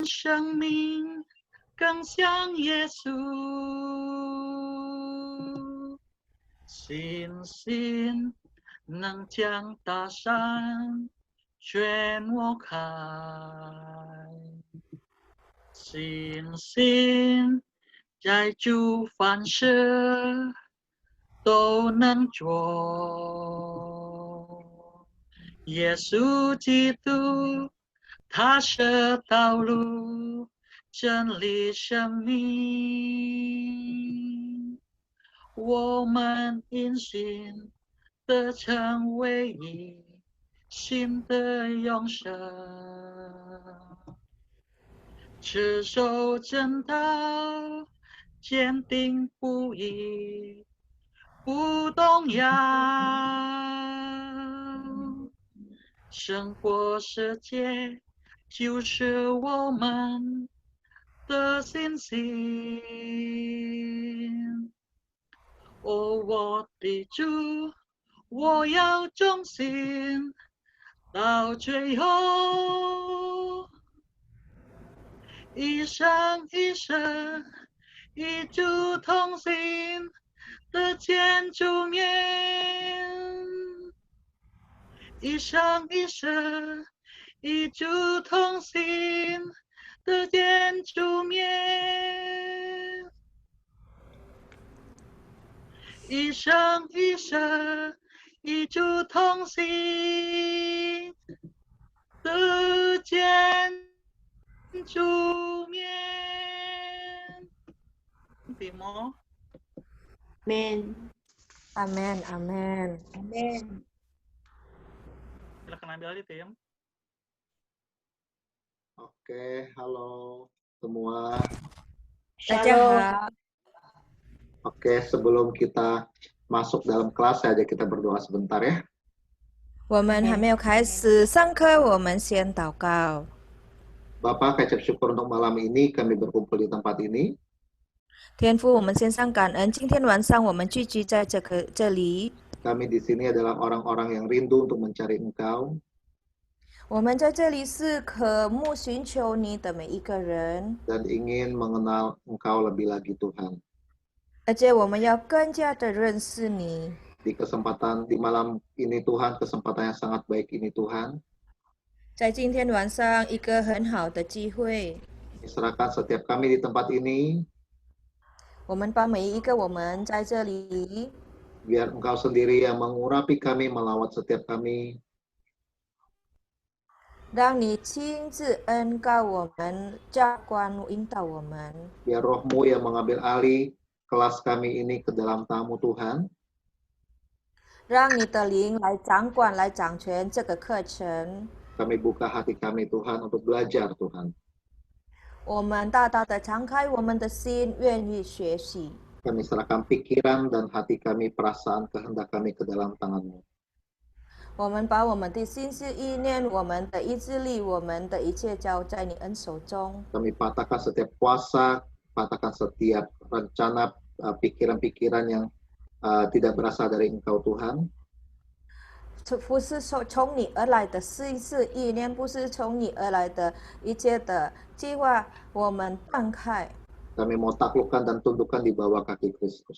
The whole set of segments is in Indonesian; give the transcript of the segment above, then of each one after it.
生命更像耶稣，信心能将大山卷我开，信心在主凡事都能做。耶稣基督，他是道路、真理、生命。我们因信得成为一，新的永生。持守真道，坚定不移，不动摇。生活世界就是我们的信心。哦，我的主，我要忠心到最后，一生一世与主同行的见主面，一生一世与主同行的见主面，一生一世与主同行的见主面。Timo. Amin. Amin, amin. Amin. Silakan ambil alih, Tim. Oke, halo semua. Shalom. Oke, sebelum kita masuk dalam kelas saja kita berdoa sebentar ya. 我们还没有开始上课，我们先祷告。 Bapak, kecap syukur untuk malam ini kami berkumpul di tempat ini. 天父，我们献上感恩。今天晚上我们聚集在这里， Kami di sini adalah orang-orang yang rindu untuk mencari Engkau. 我们在这里是渴慕寻求你的每一个人， Dan ingin mengenal Engkau lebih lagi Tuhan. 而且我们要更加的认识你。 Di malam ini Tuhan, kesempatan yang sangat baik ini Tuhan. 在今天晚上一个很好的机会， Serahkan setiap kami di tempat ini. 我们把每一个我们在这里， Biar Engkau sendiri yang mengurapi kami, melawat setiap kami. 让你亲自恩告我们，教官引导我们， Biar roh-Mu yang mengambil alih kelas kami ini ke dalam tamu Tuhan. 让你的灵来掌管、来掌权这个课程。 Kami buka hati kami Tuhan untuk belajar Tuhan. 我们大大的敞开我们的心，愿意学习。 Kami serahkan pikiran dan hati kami, perasaan, kehendak kami ke dalam tangan-Mu. 我们把我们的心思意念、我们的意志力、我们的一切交在你恩手中。 Kami patahkan setiap kuasa, patahkan setiap rencana, pikiran-pikiran yang tidak berasal dari Engkau Tuhan. 不是从你而来的心思意念，不是从你而来的一切的计划，我们断开。 Kami mau taklukkan dan tundukkan di bawah kaki Kristus.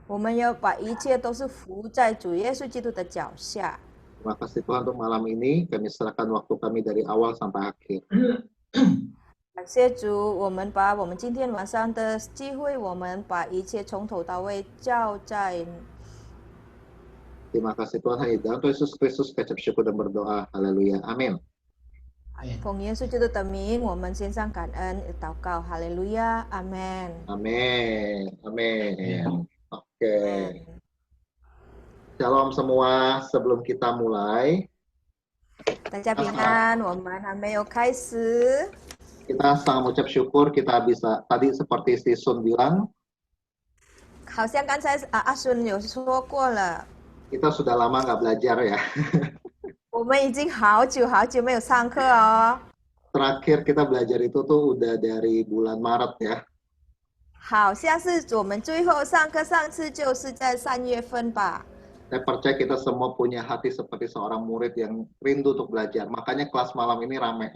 我们要把一切都是服在主耶稣基督的脚下。 Terima kasih Tuhan untuk malam ini. Kami serahkan waktu kami dari awal sampai akhir. 感谢主，我们把我们今天晚上的机会，我们把一切从头到尾交在。 Terima kasih Tuhan, hanya dalam Yesus Kristus kecap syukur dan berdoa. Haleluya. Amin. 奉耶稣基督的名，我们献上感恩祷告，哈利路亚，阿门。 Amin. Amin. Oke. Shalom semua. Sebelum kita mulai, 大家平安，我们还没有开始。 kita sangat mengucap syukur kita bisa tadi seperti si Sun bilang, 好像刚才阿孙有说过了， kita sudah lama nggak belajar ya. 我们已经好久没有上课哦。 Terakhir kita belajar itu tuh udah dari bulan Maret ya. 好像是我们最后上课，上次就是在3月份吧。 Saya percaya kita semua punya hati seperti seorang murid yang rindu untuk belajar. Makanya kelas malam ini rame.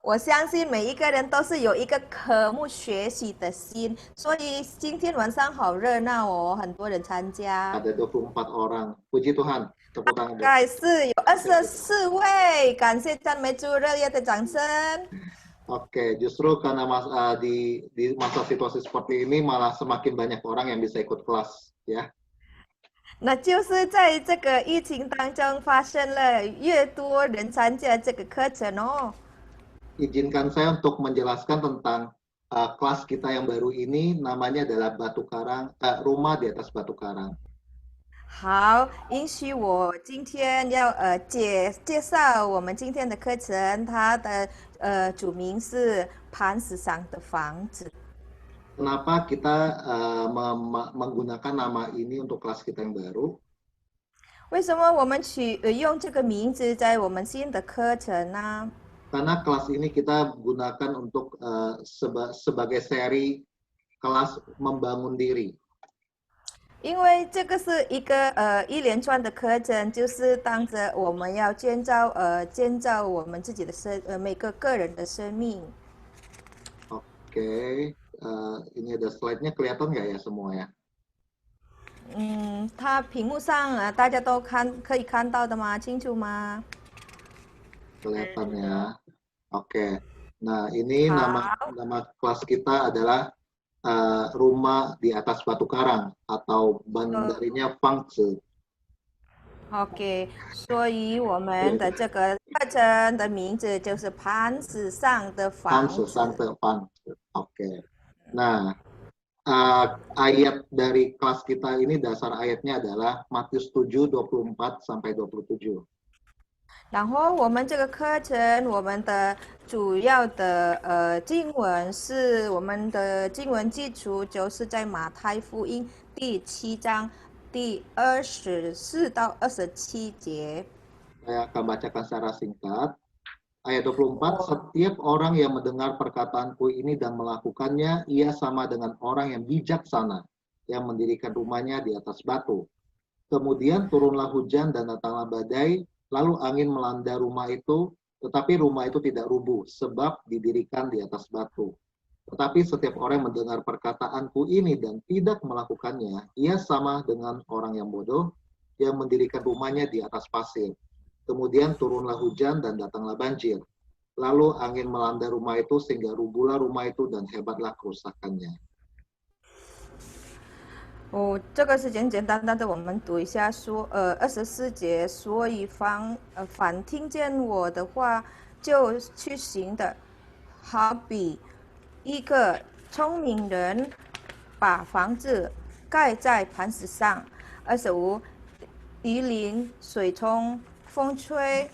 我相信每一个人都是有一个科目学习的心，所以今天晚上好热闹哦，很多人参加。 Ada 24 orang. Puji Tuhan. Tepuk tangan. 大概是有24位，感谢赞美主，热烈的掌声。 Oke, justru karena di masa situasi seperti ini malah semakin banyak orang yang bisa ikut kelas, ya. 那就是在这个疫情当中发生了越多人参加这个课程哦。 Izinkan saya untuk menjelaskan tentang kelas kita yang baru ini, namanya adalah Batu Karang, Rumah di Atas Batu Karang. 好，允许我今天要介绍我们今天的课程，它的主名是磐石上的房子。 Kenapa kita menggunakan nama ini untuk kelas kita yang baru? 为什么我们用这个名字在我们新的课程呢？ Karena kelas ini kita gunakan untuk sebagai seri kelas membangun diri. 因为这个是一个一连串的课程，就是当着我们要建造我们自己的每个个人的生命。 Oke, ini ada slide-nya, kelihatan nggak ya semua ya? 它屏幕上大家都可以看到的吗？清楚吗？ Kelihatan ya. Oke. Nah, ini nama kelas kita adalah Rumah di Atas Batu Karang atau Bandarinya Fangzi. OK， 所以我们的这个课程的名字就是磐石上的房子。 Oke. Nah, ayat dari kelas kita ini dasar ayatnya adalah Matius 7:24 sampai 27. 然后我们这个课程，我们的主要的经文是我们的经文基础就是在马太福音第7章第24到27节。 Saya akan bacakan secara singkat. Ayat 24, setiap orang yang mendengar perkataanku ini dan melakukannya, ia sama dengan orang yang bijaksana, yang mendirikan rumahnya di atas batu. Kemudian turunlah hujan dan datanglah badai, lalu angin melanda rumah itu, tetapi rumah itu tidak rubuh, sebab didirikan di atas batu. Tetapi setiap orang yang mendengar perkataanku ini dan tidak melakukannya, ia sama dengan orang yang bodoh, yang mendirikan rumahnya di atas pasir. Kemudian turunlah hujan dan datanglah banjir. Lalu angin melanda rumah itu sehingga rubuhlah rumah itu dan hebatlah kerusakannya. 这个是简简单单的，我们读一下说，24节，所以凡听见我的话就去行的，好比一个聪明人把房子盖在磐石上。25，雨淋、水冲、风吹，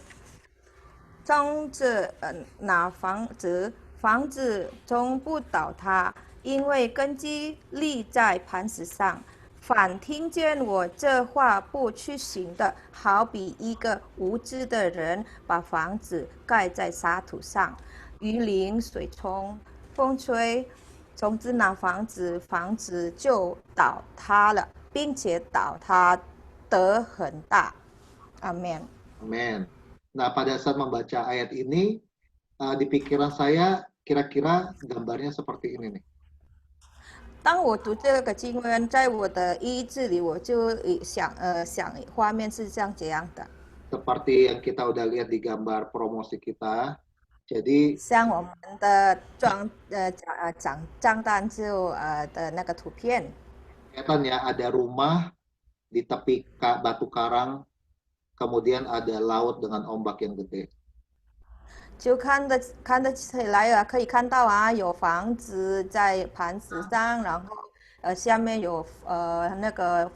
终着那房子终不倒塌，因为根基立在磐石上。凡听见我这话不去行的，好比一个无知的人把房子盖在沙土上，雨淋、水冲、风吹，总之那房子就倒塌了，并且倒塌得很大。Amin. Amin. Nah, pada saat membaca ayat ini, di pikiran saya kira-kira gambarnya seperti ini nih. 当我读这个经文，在我的意志里，我就想画面是这样的。Seperti yang kita udah lihat di gambar promosi kita, jadi 像我们的账单就的那个图片。 kelihatan ya ada rumah di tepi batu karang, kemudian ada laut dengan ombak yang gede. 就看得起来啊，可以看到啊，有房子在磐石上，然后下面有那个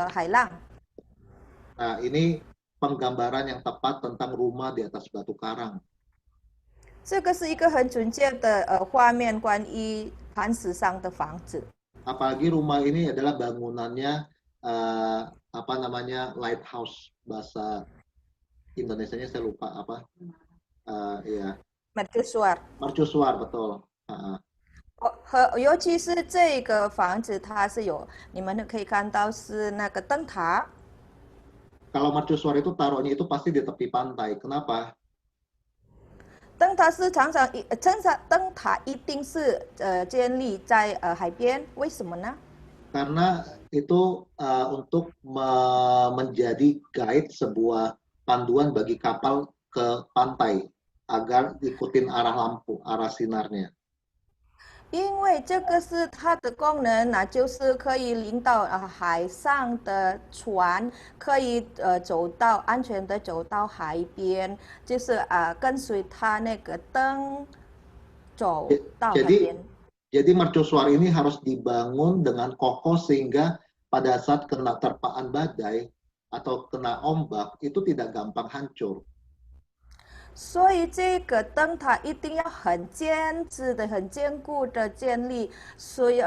海浪。 Nah, ini penggambaran yang tepat tentang rumah di atas batu karang. 这个是一个很准确的画面，关于磐石上的房子。 Apalagi rumah ini adalah bangunannya apa namanya lighthouse, bahasa Indonesianya saya lupa apa. Ya. Mercusuar. Mercusuar, betul. 尤其是这个房子，它是有，你们可以看到是那个灯塔。 Kalau mercusuar itu taruhnya itu pasti di tepi pantai. Kenapa? 灯塔是灯塔一定是建立在海边，为什么呢？ Karena itu untuk menjadi guide sebuah panduan bagi kapal ke pantai agar ikutin arah lampu, arah sinarnya. 因为这个是它的功能那就是可以引导海上的船可以安全的走到海边，就是跟随它那个灯走到海边。Jadi mercusuar ini harus dibangun dengan kokoh sehingga pada saat kena terpaan badai atau kena ombak itu tidak gampang hancur. 所以这个灯塔一定要很坚实的、很坚固的建立，所以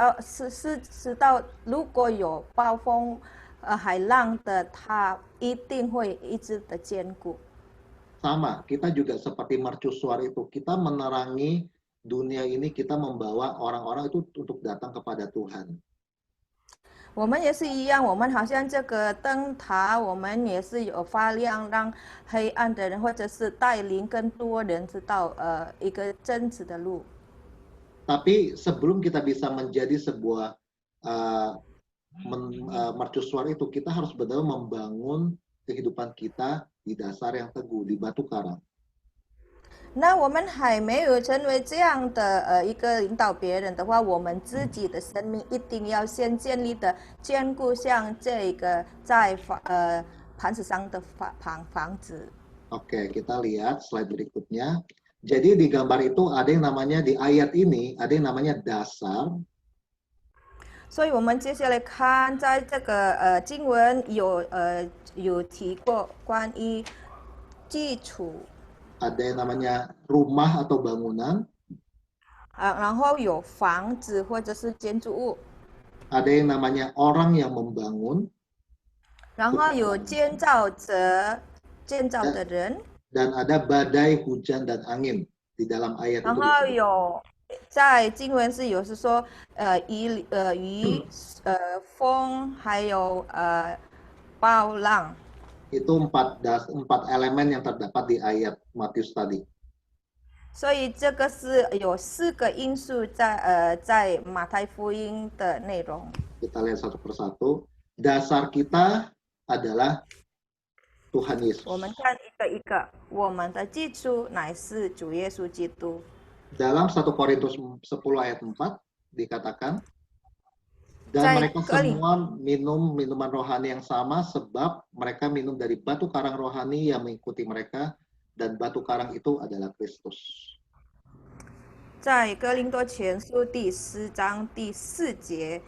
知道如果有暴风、海浪的，它一定会一直的坚固。Sama, kita juga seperti mercusuar itu, kita menerangi dunia ini, kita membawa orang-orang itu untuk datang kepada Tuhan. 我们也是一样，我们好像这个灯塔，我们也是有发亮，让黑暗的人或者是带领更多人知道一个真实的路。Tapi sebelum kita bisa menjadi sebuah mercusuar itu, kita harus benar-benar membangun kehidupan kita di dasar yang teguh, di batu karang. 那我们还没有成为这样的一个引导别人的话，我们自己的生命一定要先建立的坚固，像这个在磐石上的房子。Oke, kita lihat slide berikutnya. Jadi di gambar itu ada yang namanya di ayat ini ada yang namanya dasar. 所以我们接下来看，在这个经文有提过关于基础。 Ada yang namanya rumah atau bangunan. 然后有房子或者是建筑物。 Ada yang namanya orang yang membangun. 然后有建造的人。 Dan ada badai, hujan dan angin di dalam ayat 然后有在经文是有是说雨、风还有暴浪。 Itu empat elemen yang terdapat di ayat Matius tadi. 所以这个是有4个因素在马太福音的内容。 Kita lihat satu persatu. Dasar kita adalah Tuhan Yesus. 我们看一个一个，我们的基础乃是主耶稣基督。 Dalam 1 Korintus 10 ayat 4 dikatakan, dan mereka semua minum minuman rohani yang sama sebab mereka minum dari batu karang rohani yang mengikuti mereka dan batu karang itu adalah Kristus. 在哥林多前书第10章第4节，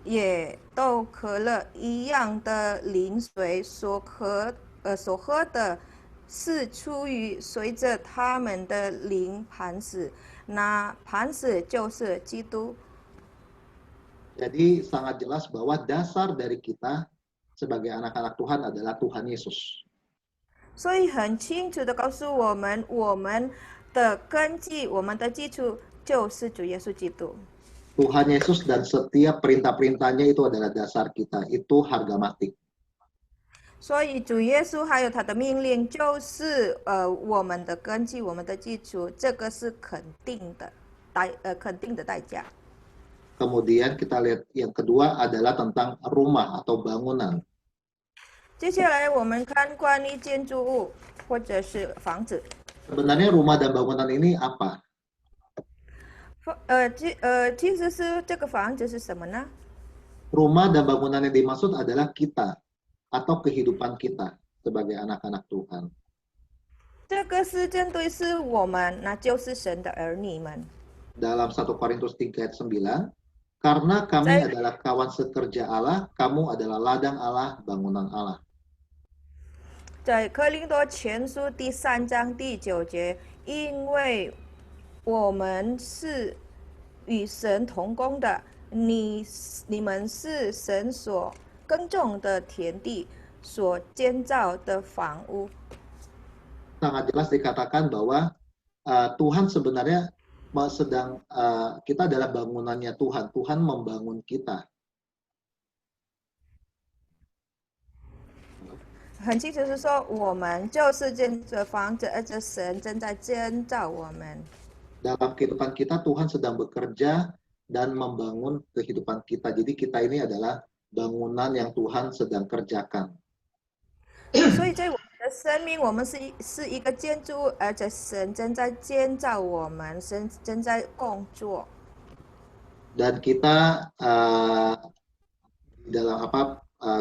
也都喝了一样的灵水，所喝的是出于随着他们的灵磐石，那磐石就是基督。 Jadi sangat jelas bahwa dasar dari kita sebagai anak-anak Tuhan adalah Tuhan Yesus. 所以很清楚的告诉我们，我们的根基，我们的基础就是主耶稣基督。 Tuhan Yesus dan setiap perintah-perintahnya itu adalah dasar kita, itu harga mati. 所以主耶稣还有他的命令，就是我们的根基，我们的基础，这个是肯定的代价。 Kemudian kita lihat yang kedua adalah tentang rumah atau bangunan. 接下来我们看关于建筑物或者是房子。 Sebenarnya rumah dan bangunan ini apa? 其实是这个房子是什么呢？ Rumah dan bangunan yang dimaksud adalah kita atau kehidupan kita sebagai anak-anak Tuhan. 这个是针对是我们，那就是神的儿女们。 Dalam 1 Korintus 3 ayat 9, karena kami adalah kawan sekerja Allah, kamu adalah ladang Allah, bangunan Allah. 在哥林多前书第3章第9节，因为我们是与神同工的，你们是神所耕种的田地，所建造的房屋。 Sangat jelas dikatakan bahwa Tuhan sebenarnya kita adalah bangunannya Tuhan. Tuhan membangun kita. 很清楚是说，我们就是建这房子，而且神正在建造我们。 Dalam kehidupan kita, Tuhan sedang bekerja dan membangun kehidupan kita. Jadi kita ini adalah bangunan yang Tuhan sedang kerjakan. 所以在我们的生命，我们是一个建筑物，而且神正在建造我们，神正在工作。 Dan kita dalam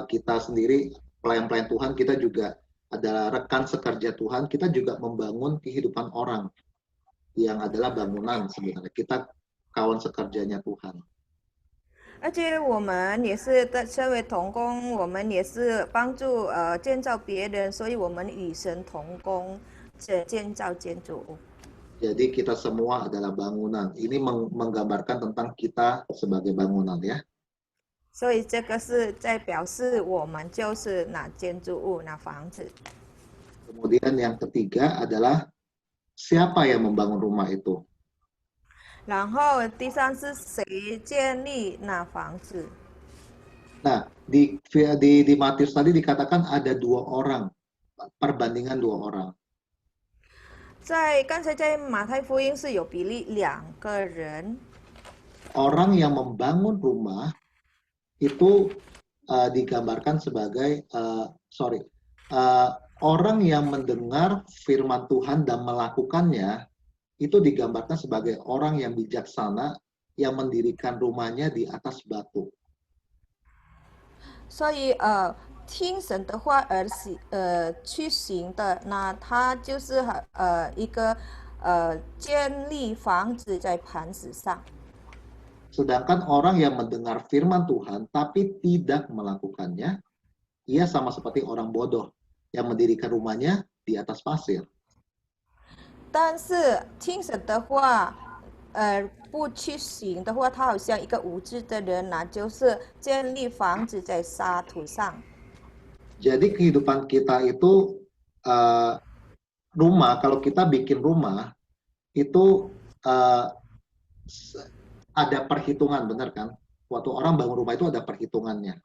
kita sendiri pelayan-pelayan Tuhan, kita juga adalah rekan sekerja Tuhan. Kita juga membangun kehidupan orang yang adalah bangunan sebenarnya. Kita kawan sekerjanya Tuhan. 而且我们也是身为同工，我们也是帮助建造别人，所以我们与神同工，建造建筑物。 Jadi kita semua adalah bangunan. Ini menggambarkan tentang kita sebagai bangunan ya. 所以这个是在表示我们就是那建筑物、那房子。 Kemudian yang ketiga adalah siapa yang membangun rumah itu? 然后第三是谁建立那房子？ Nah, di Matius tadi dikatakan ada 2 orang, perbandingan 2 orang. 刚才在马太福音是有比例2个人。 Orang yang membangun rumah itu digambarkan sebagai orang yang mendengar firman Tuhan dan melakukannya itu digambarkan sebagai orang yang bijaksana yang mendirikan rumahnya di atas batu. 所以听神的话而去行的，那他就是一个建立房子在磐石上。 Sedangkan orang yang mendengar firman Tuhan tapi tidak melakukannya, ia sama seperti orang bodoh yang mendirikan rumahnya di atas pasir. 但是听神的话，不去行的话，他好像一个无知的人，那就是建立房子在沙土上。 Jadi kehidupan kita itu rumah, kalau kita bikin rumah itu ada perhitungan, benar kan? Waktu orang bangun rumah itu ada perhitungannya.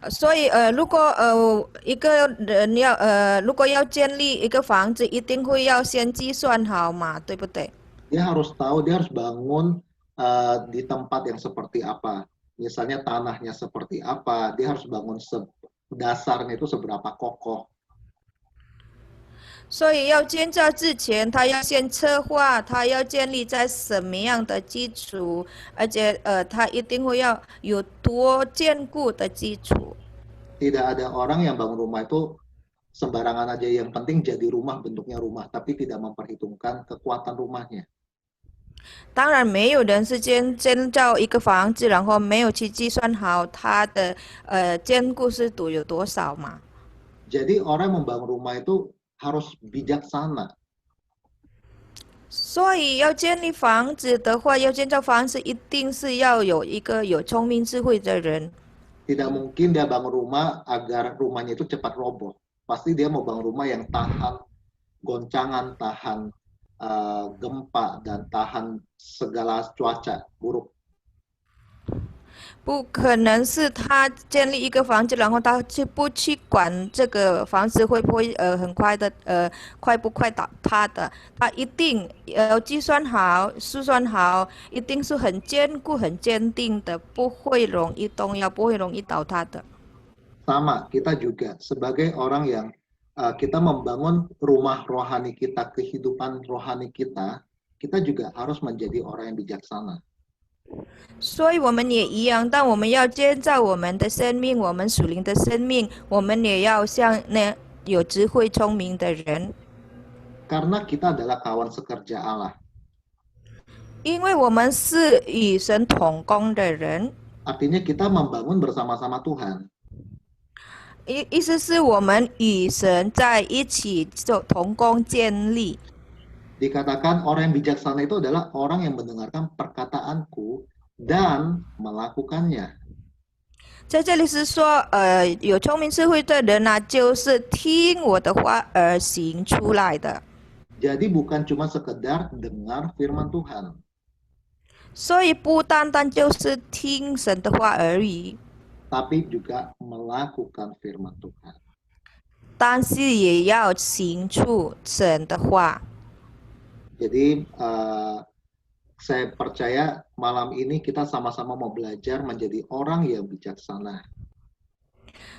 所以如果一个人如果要建立一个房子，一定会要先计算好嘛，对不对？ Dia harus tahu, dia harus bangun di tempat yang seperti apa. Misalnya tanahnya seperti apa, dia harus bangun dasarnya itu seberapa kokoh. 所以要建造之前，他要先策划，他要建立在什么样的基础，而且他一定会要有多坚固的基础。 Tidak ada orang yang bangun rumah itu sembarangan aja, yang penting jadi rumah, bentuknya rumah, tapi tidak memperhitungkan kekuatan rumahnya. 当然，没有人是建造一个房子，然后没有去计算好它的坚固是有多少嘛。 Jadi orang yang membangun rumah itu harus bijaksana. 所以要建立房子的话，要建造房子，一定是要有一个有聪明智慧的人。 Tidak mungkin dia bangun rumah agar rumahnya itu cepat roboh. Pasti dia mau bangun rumah yang tahan goncangan, tahan gempa, dan tahan segala cuaca buruk. 不可能是他建立一个房子，然后他不去管这个房子会不会很快的快不快倒塌的，他一定要计算好、计算好，一定是很坚固、很坚定的，不会容易动摇，不会容易倒塌的。 Sama, kita juga sebagai orang yang kita membangun rumah rohani kita, kehidupan rohani kita, kita juga harus menjadi orang yang bijaksana. 所以我们也一样，当我们要建造我们的生命，我们属灵的生命，我们也要像那有智慧、聪明的人。 Karena kita adalah kawan sekerja Allah. 因为我们是与神同工的人， Artinya kita membangun bersama-sama Tuhan. 意思是我们与神在一起同工建立。 Dikatakan orang yang bijaksana itu adalah orang yang mendengarkan perkataanku dan melakukannya. 在这里是说，有聪明智慧的人呢，就是听我的话而行出来的。 Jadi bukan cuma sekedar dengar firman Tuhan. 所以不单单就是听神的话而已， tapi juga melakukan firman Tuhan. 但是也要行出神的话。 Jadi saya percaya malam ini kita sama-sama mau belajar menjadi orang yang bijaksana.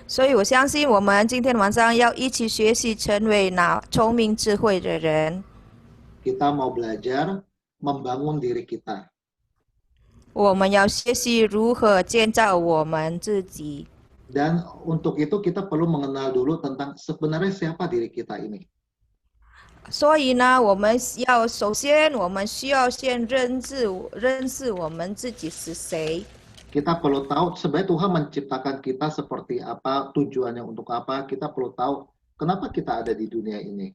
所以我相信我们今天晚上要一起学习成为那聪明智慧的人。 Kita mau belajar membangun diri kita. 我们要学习如何建造我们自己。 Dan untuk itu kita perlu mengenal dulu tentang sebenarnya siapa diri kita ini. 所以呢，首先我们需要先认识我们自己是谁。 Kita perlu tahu sebenarnya Tuhan menciptakan kita seperti apa, tujuannya untuk apa. Kita perlu tahu kenapa kita ada di dunia ini.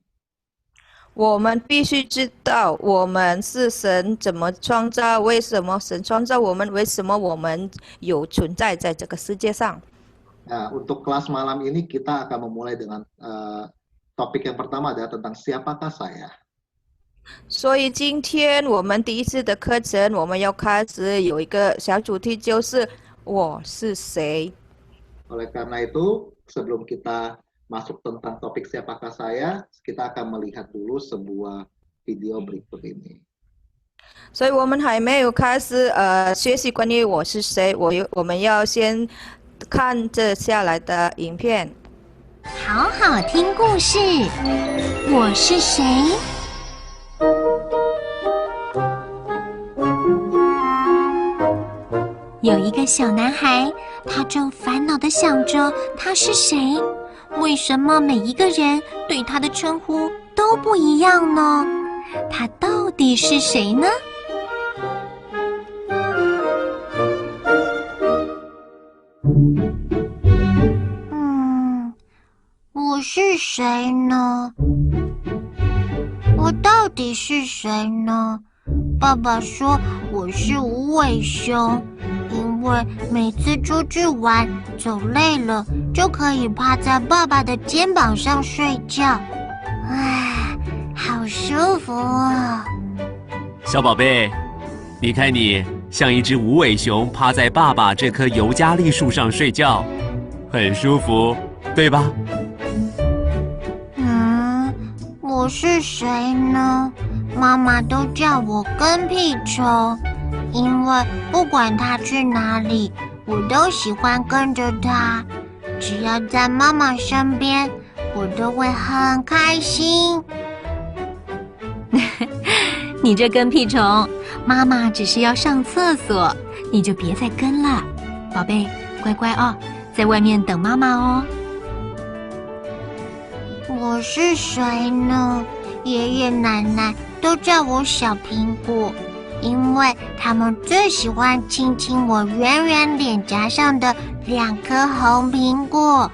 我们必须知道我们是神怎么创造，为什么神创造我们，为什么我们有存在在这个世界上。 Nah, untuk kelas malam ini kita akan memulai dengan topik yang pertama adalah tentang siapakah saya. 所以今天我们第一次的课程，我们要开始有一个小主题，就是我是谁。 Oleh karena itu, sebelum kita masuk tentang topik siapakah saya, kita akan melihat dulu sebuah video berikut ini. 所以我们还没有开始学习关于我是谁，我们要先看这下来的影片。好好听故事，我是谁？有一个小男孩，他正烦恼地想着他是谁，为什么每一个人对他的称呼都不一样呢？他到底是谁呢？我是谁呢？我到底是谁呢？爸爸说我是无尾熊，因为每次出去玩走累了，就可以趴在爸爸的肩膀上睡觉，唉，好舒服哦。小宝贝，你看你像一只无尾熊，趴在爸爸这棵尤加利树上睡觉，很舒服，对吧？我是谁呢？妈妈都叫我跟屁虫，因为不管他去哪里，我都喜欢跟着他。只要在妈妈身边，我都会很开心。你这跟屁虫，妈妈只是要上厕所，你就别再跟了，宝贝，乖乖哦，在外面等妈妈哦。我是谁呢？爷爷奶奶都叫我小苹果，因为他们最喜欢亲亲我圆圆脸颊上的2颗红苹果。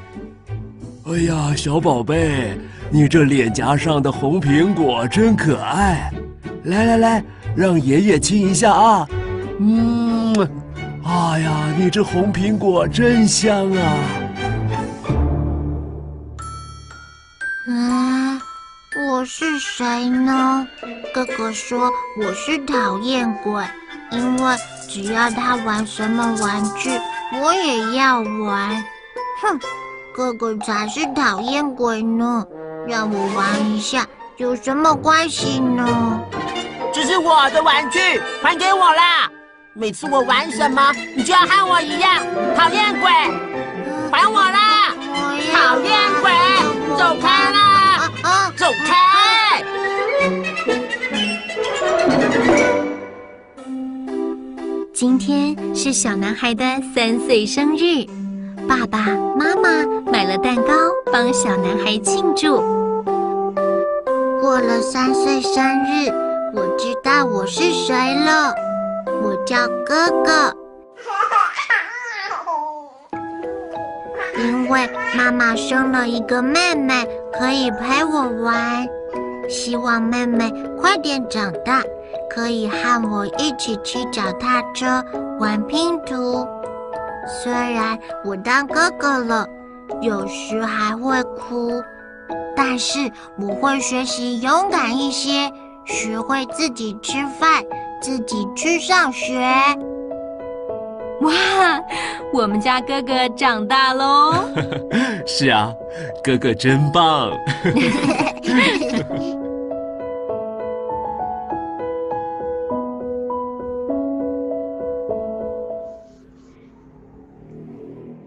哎呀，小宝贝，你这脸颊上的红苹果真可爱，来，让爷爷亲一下啊！哎呀，你这红苹果真香啊！我是谁呢？哥哥说我是讨厌鬼，因为只要他玩什么玩具，我也要玩。哼，哥哥才是讨厌鬼呢，让我玩一下有什么关系呢？这是我的玩具，还给我啦！每次我玩什么，你就要和我一样，讨厌鬼，还我啦！讨厌鬼，走开啦！走开！今天是小男孩的3岁生日，爸爸妈妈买了蛋糕帮小男孩庆祝。过了3岁生日，我知道我是谁了，我叫哥哥。因为妈妈生了一个妹妹，可以陪我玩。希望妹妹快点长大，可以和我一起骑脚踏车玩拼图。虽然我当哥哥了，有时还会哭，但是我会学习勇敢一些，学会自己吃饭，自己去上学。哇，我们家哥哥长大喽！是啊，哥哥真棒。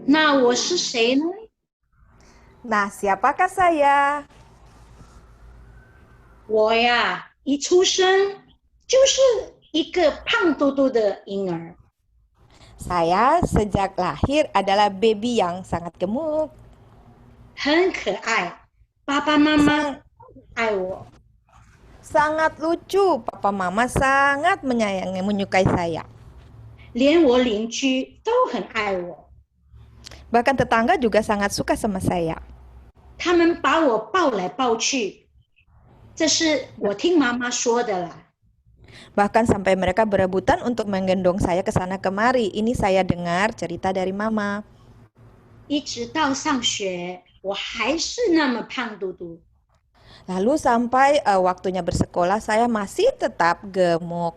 那我是谁呢？ Nah, siapakah saya? 我呀，一出生就是一个胖嘟嘟的婴儿。 Saya sejak lahir adalah baby yang sangat gemuk. 很可爱，爸爸妈妈爱我。 Sangat lucu, papa mama sangat menyayangi, menyukai saya. 连我邻居都很爱我， Bahkan tetangga juga sangat suka sama saya. 他们把我抱来抱去，这是我听妈妈说的啦。 Bahkan sampai mereka berebutan untuk menggendong saya ke sana kemari. Ini saya dengar cerita dari mama. 一直到上学，我还是那么胖嘟嘟。 Lalu sampai waktunya bersekolah saya masih tetap gemuk.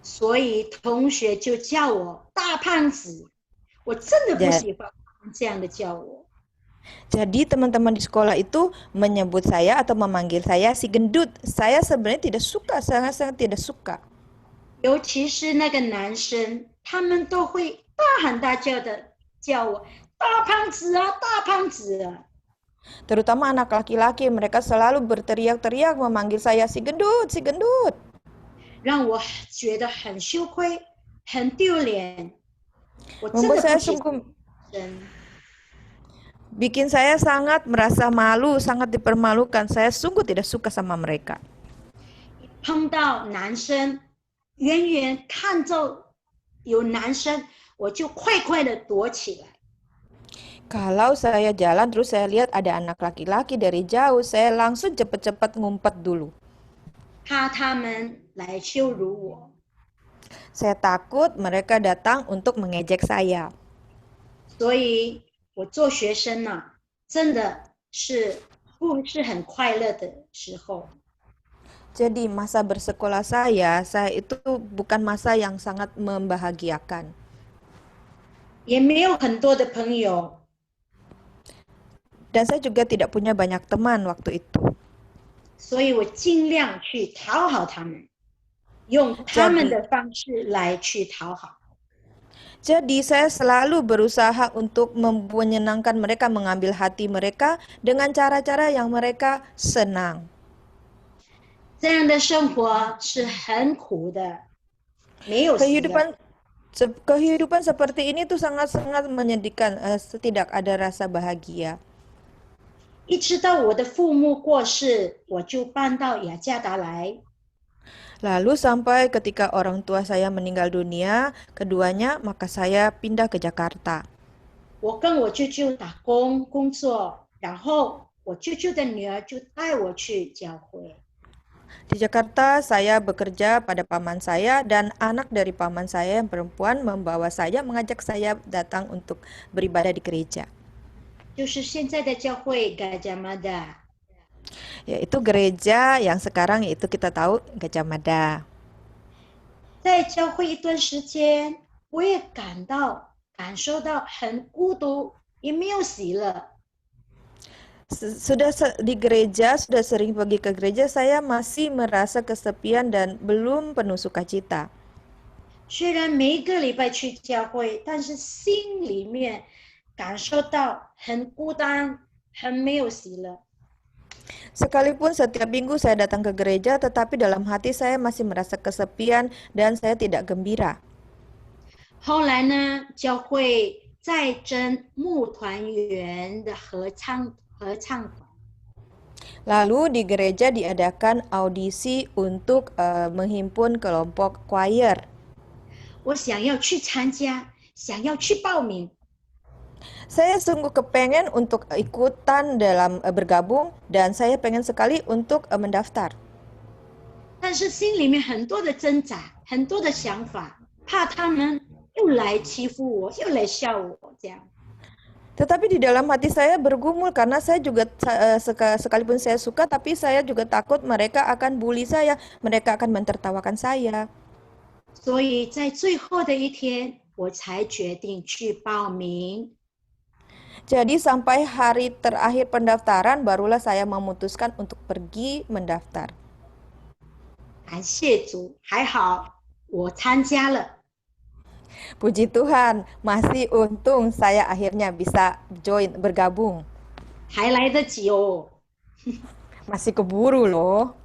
所以同学就叫我大胖子，我真的不喜欢他们这样的叫我。 Jadi teman-teman di sekolah itu menyebut saya atau memanggil saya si gendut. Saya sebenarnya tidak suka, sangat-sangat tidak suka. 尤其是那个男生，他们都会大喊大叫的叫我大胖子啊，大胖子啊。 Terutama anak laki-laki, mereka selalu berteriak-teriak memanggil saya si gendut, si gendut. 让我觉得很羞愧，很丢脸。我真的 Membuat saya 不喜欢 sungguh 人。 bikin saya sangat merasa malu, sangat dipermalukan. Saya sungguh tidak suka sama mereka. 碰到男生，远远看着有男生，我就快快的躲起来。 Kalau saya jalan terus saya lihat ada anak laki-laki dari jauh, saya langsung cepat-cepat ngumpet dulu. 怕他们来羞辱我。 Saya takut mereka datang untuk mengejek saya. 所以我做学生呢、真的是不是很快乐的时候。 Jadi masa bersekolah saya itu bukan masa yang sangat membahagiakan. 也没有很多的朋友， Dan saya juga tidak punya banyak teman waktu itu. 所以我尽量去讨好他们，用他们的方式来去讨好。 Jadi saya selalu berusaha untuk menyenangkan mereka, mengambil hati mereka dengan cara-cara yang mereka senang. 这样的生活是很苦的，没有喜乐。 Kehidupan seperti ini tuh sangat-sangat menyedihkan, tidak ada rasa bahagia. 一直到我的父母过世，我就搬到雅加达来。 Lalu sampai ketika orang tua saya meninggal dunia, keduanya, maka saya pindah ke Jakarta. 我跟我舅舅打工工作，然后我舅舅的女儿就带我去教会。 Di Jakarta saya bekerja pada paman saya dan anak dari paman saya yang perempuan membawa saya, mengajak saya datang untuk beribadah di gereja. 就是现在的教会 Gajah Mada。 Yaitu gereja yang sekarang yaitu kita tahu Gajah Mada. 在教会一段时间，我也感受到很孤独，也没有喜乐。 Sudah di gereja, sudah sering pergi ke gereja, saya masih merasa kesepian dan belum penuh sukacita. 虽然每一个礼拜去教会，但是心里面感受到很孤单，很没有喜乐。 Sekalipun setiap minggu saya datang ke gereja, tetapi dalam hati saya masih merasa kesepian dan saya tidak gembira. 后来呢，教会再征牧团员的合唱团。 Lalu di gereja diadakan audisi untuk menghimpun kelompok choir. 我想要去参加，想要去报名， Saya sungguh kepengen untuk ikutan dalam bergabung dan saya pengen sekali untuk mendaftar. 但是心里面很多的挣扎，很多的想法，怕他们又来欺负我，又来笑我这样。 Tetapi di dalam hati saya bergumul karena saya juga sekalipun saya suka, tapi saya juga takut mereka akan bully saya, mereka akan mentertawakan saya. 所以在最后的一天，我才决定去报名。 Jadi sampai hari terakhir pendaftaran barulah saya memutuskan untuk pergi mendaftar. 感谢主，还好我参加了。 Puji Tuhan, masih untung saya akhirnya bisa bergabung. 还来得及哦。 Masih keburu loh.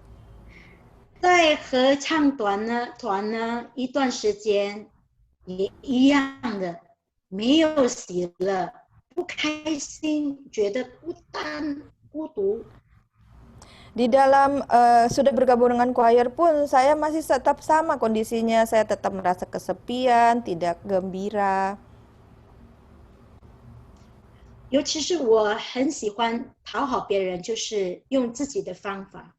在合唱团呢一段时间也一样的，没有喜乐，不开心，觉得孤单、孤独。 Di dalam sudah bergabung dengan choir pun saya masih tetap sama kondisinya. Saya tetap merasa kesepian, tidak gembira. 尤其是我很喜欢讨好别人，就是用自己的方法。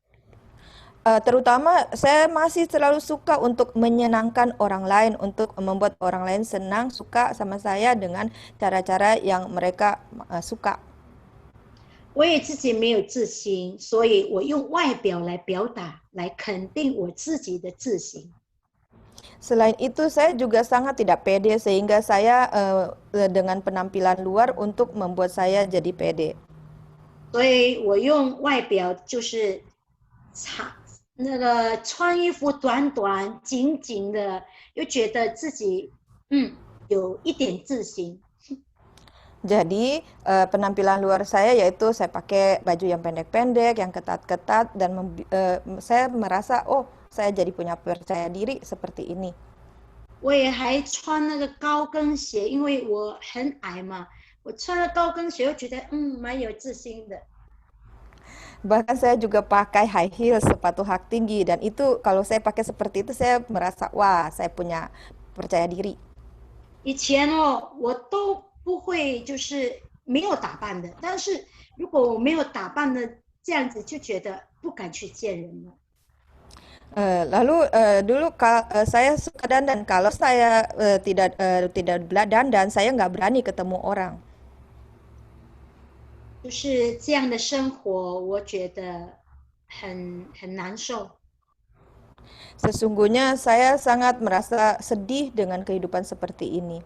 Terutama saya masih selalu suka untuk menyenangkan orang lain, untuk membuat orang lain senang, suka sama saya dengan cara-cara yang mereka suka. 我也自己没有自信，所以我用外表来表达，来肯定我自己的自信。 Selain itu saya juga sangat tidak pede sehingga saya dengan penampilan luar untuk membuat saya jadi pede. 所以我用外表就是那个穿衣服短短紧紧的，又觉得自己有一点自信。 Jadi penampilan luar saya yaitu saya pakai baju yang pendek-pendek, yang ketat-ketat dan saya merasa oh saya jadi punya percaya diri seperti ini. 我也还穿那个高跟鞋，因为我很矮嘛，我穿了高跟鞋，又觉得蛮有自信的。 Bahkan saya juga pakai high heels, sepatu hak tinggi, dan itu kalau saya pakai seperti itu saya merasa wah saya punya percaya diri. 以前我都不会就是没有打扮的，但是如果我没有打扮的这样子，就觉得不敢去见人了。 Lalu dulu saya suka dandan, kalau saya tidak dandan saya nggak berani ketemu orang. 就是这样的生活，我觉得很难受。 Sesungguhnya saya sangat merasa sedih dengan kehidupan seperti ini.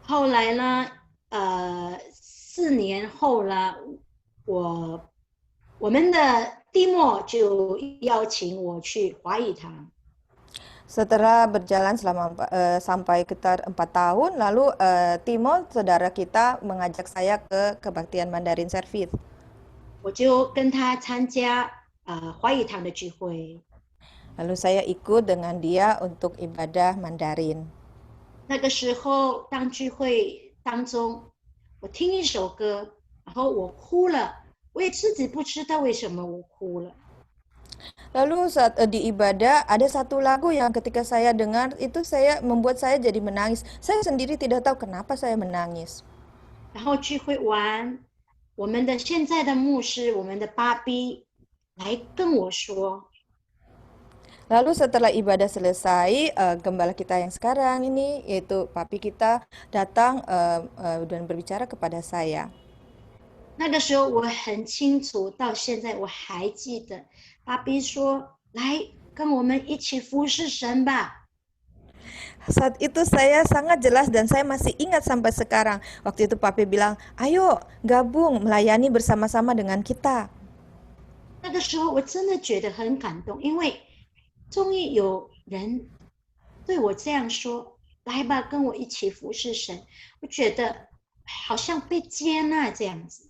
后来呢，4年后了，我们的蒂莫就邀请我去华语堂。 Setelah berjalan selama sampai sekitar 4 tahun, lalu Timo, saudara kita, mengajak saya ke kebaktian Mandarin Service. 我就跟他参加华语堂的聚会。 Lalu saya ikut dengan dia untuk ibadah Mandarin. 那个时候，当聚会当中，我听一首歌，然后我哭了，我也自己不知道为什么我哭了。 Lalu saat di ibadah ada satu lagu yang ketika saya dengar itu membuat saya jadi menangis. Saya sendiri tidak tahu kenapa saya menangis. 然后聚会完，我们的现在的牧师，我们的巴比来跟我说。 Lalu setelah ibadah selesai, gembala kita yang sekarang ini, yaitu papi kita, datang dan berbicara kepada saya. 那个时候我很清楚，到现在我还记得，巴比说：“来，跟我们一起服侍神吧。” Saat itu saya sangat jelas dan saya masih ingat sampai sekarang. Waktu itu papi bilang, ayo gabung melayani bersama-sama dengan kita. 那个时候我真的觉得很感动，因为终于有人对我这样说：“来吧，跟我一起服侍神。”我觉得好像被接纳这样子。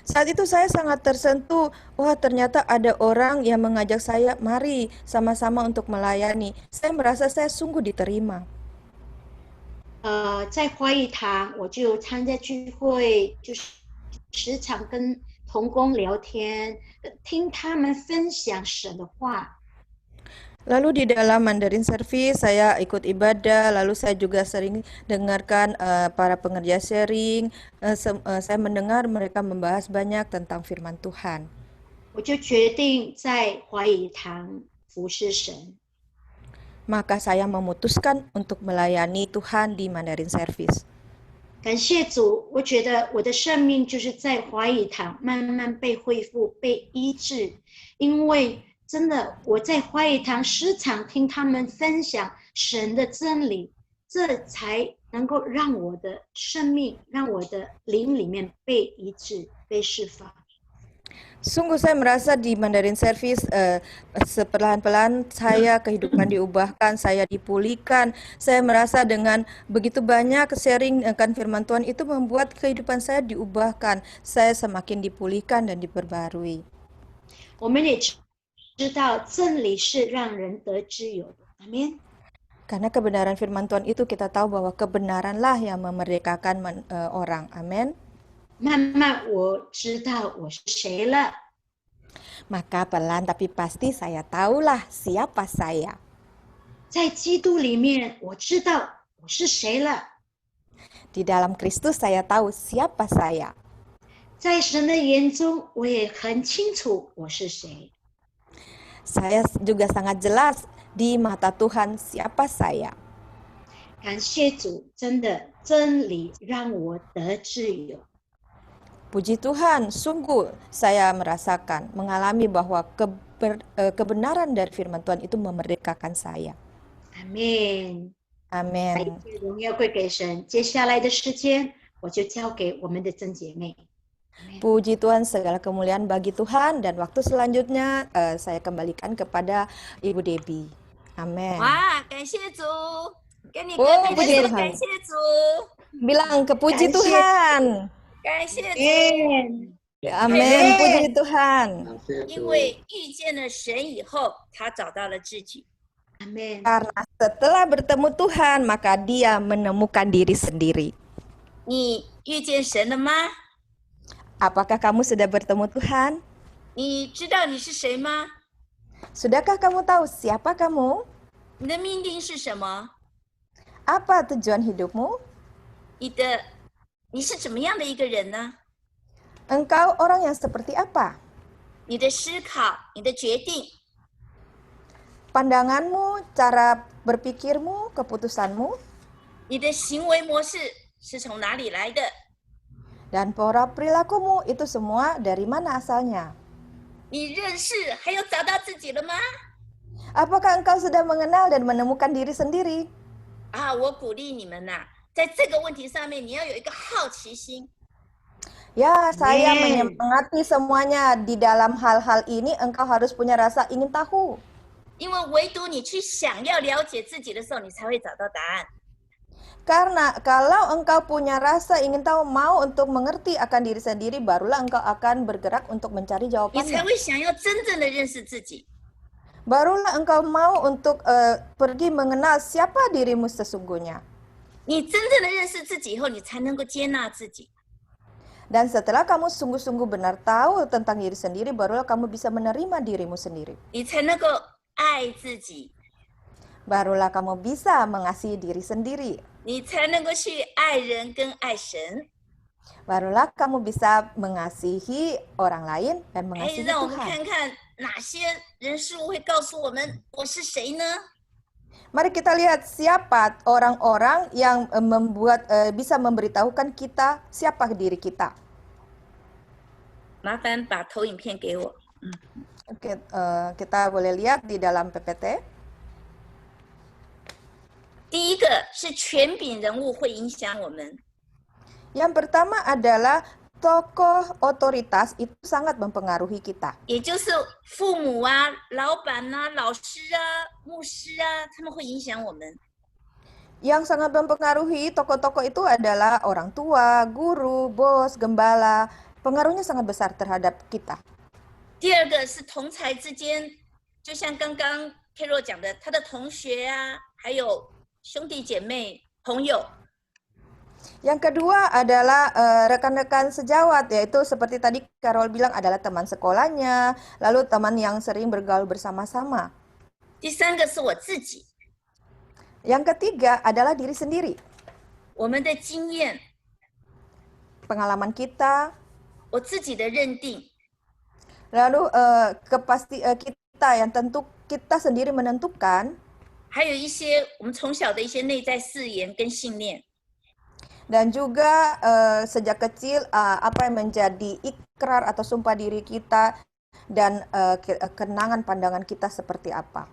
Saat itu saya sangat tersentuh, wah ternyata ada orang yang mengajak saya, mari sama-sama untuk melayani. Saya merasa saya sungguh diterima. 在华语堂我就参加聚会，就是时常跟同工聊天，听他们分享神的话。 Lalu di dalam Mandarin Service saya ikut ibadah, lalu saya juga sering dengarkan para pengerja sharing. Saya mendengar mereka membahas banyak tentang firman Tuhan. 我就决定在华语堂服侍神。 Maka saya memutuskan untuk melayani Tuhan di Mandarin Service. 感谢主，我觉得我的生命就是在华语堂慢慢被恢复、被医治，因为 真的，我在华语堂时常听他们分享神的真理，这才能够让我的生命，让我的灵里面被医治、被释放。 Sungguh saya merasa di Mandarin Service sepelan-pelan saya kehidupan diubahkan, saya dipulihkan. Saya merasa dengan begitu banyak sharing akan firman Tuhan itu membuat kehidupan saya diubahkan. Saya semakin dipulihkan dan diperbarui. 我们也知道真理是让人得自由的，阿们。 Karena kebenaran firman Tuhan itu kita tahu bahwa kebenaranlah yang memerdekakan orang. Amin. 慢慢我知道我是谁了。 Maka pelan tapi pasti saya tahulah siapa saya. 在基督里面，我知道我是谁了。 Di dalam Kristus saya tahu siapa saya. 在神的眼中，我也很清楚我是谁。 Saya juga sangat jelas di mata Tuhan siapa saya. 感谢主，真的真理让我得自由。 Puji Tuhan, sungguh saya merasakan, mengalami bahwa kebenaran dari firman Tuhan itu memerdekakan saya. 阿门。 Amin. 一切荣耀归给神。接下来的时间，我就交给我们的曾姐妹。 Puji Tuhan, segala kemuliaan bagi Tuhan, dan waktu selanjutnya saya kembalikan kepada Ibu Debbie. Amin. 哇，感谢主，跟你哦哥哥不是说感谢主， Bilang ke puji Kasih. Tuhan. 感谢主， Amin, puji Tuhan. 因为遇见了神以后，他找到了自己。 阿门。 Karena setelah bertemu Tuhan, maka dia menemukan diri sendiri. 你遇见神了吗？ Apakah kamu sudah bertemu Tuhan? 你知道你是谁吗？ Sudahkah kamu tahu siapa kamu? 你的命定是什么？ Apa tujuan hidupmu? 你是怎么样的一个人呢？ Engkau orang yang seperti apa? 你的思考，你的决定， Pandanganmu, cara berpikirmu, keputusanmu, 你的行为模式是从哪里来的？ dan pola perilakumu itu semua dari mana asalnya? 你认识还有找到自己了吗？ Apakah engkau sudah mengenal dan menemukan diri sendiri? 啊，我鼓励你们呐、在这个问题上面，你要有一个好奇心。 Ya, saya Amin. menyemangati semuanya di dalam hal-hal ini. Engkau harus punya rasa ingin tahu. 因为唯独你去想要了解自己的时候，你才会找到答案。 Karena kalau engkau punya rasa ingin tahu, mau untuk mengerti akan diri sendiri, barulah engkau akan bergerak untuk mencari 你才 jawabannya. 会想要真正的认识自己。 Barulah engkau mau untuk pergi mengenal siapa dirimu sesungguhnya. 你真正的认识自己以后，你才能够接纳自己。 Dan setelah kamu sungguh-sungguh benar tahu tentang diri sendiri, barulah kamu bisa menerima dirimu sendiri. 你才能够爱自己， Barulah kamu bisa mengasihi diri sendiri. 你才能够去爱人跟爱神。 Barulah kamu bisa mengasihi orang lain dan 哎， mengasihi 让我们 Tuhan. 看看哪些人事物会告诉我们我是谁呢？ Mari kita lihat siapa orang-orang yang bisa memberitahukan kita siapa diri kita. 麻烦把投影片给我。 Oke, kita boleh lihat di dalam PPT. 第一个是权柄人物会影响我们， Yang pertama adalah tokoh otoritas itu sangat mempengaruhi kita. 也就是父母啊、老板啊、老师啊、牧师啊，他们会影响我们。 Yang sangat mempengaruhi tokoh-tokoh itu adalah orang tua, guru, bos, gembala. Pengaruhnya sangat besar terhadap kita. 第二个是同才之间，就像刚刚 Carol 讲的，他的同学啊，还有兄弟姐妹、朋友， Yang kedua adalah rekan-rekan sejawat, yaitu seperti tadi Carol bilang adalah teman sekolahnya, lalu teman yang sering bergaul bersama-sama. 第三个是我自己， Yang ketiga adalah diri sendiri, 我们的经验， pengalaman kita, 我自己的认定， lalu kita yang tentu kita sendiri menentukan, 还有一些我们从小的一些内在誓言跟信念。 dan juga sejak kecil apa yang menjadi ikrar atau sumpah diri kita dan kenangan pandangan kita seperti apa.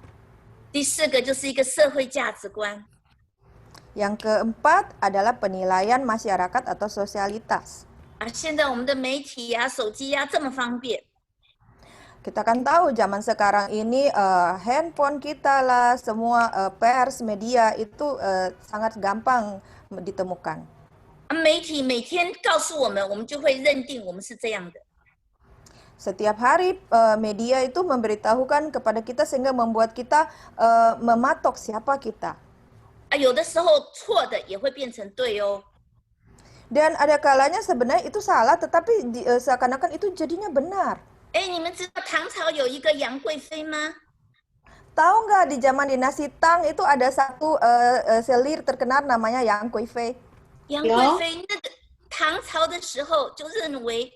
第四个就是一个社会价值观， Yang keempat adalah penilaian masyarakat atau sosialitas. 现在我们的媒体呀、手机呀这么方便， Kita kan tahu zaman sekarang ini handphone kita lah, semua pers, media itu sangat gampang ditemukan. 媒体每天告诉我们，我们就会认定我们是这样的。 Setiap hari media itu memberitahukan kepada kita sehingga membuat kita mematok siapa kita. 有的时候错的也会变成对哦。 Dan ada kalanya sebenarnya itu salah, tetapi seakan-akan itu jadinya benar. 你们知道唐朝有一个杨贵妃吗？ Tahu nggak di zaman dinasti Tang itu ada satu selir terkenal namanya Yang Kuifei. 杨贵妃那个唐朝的时候就认为，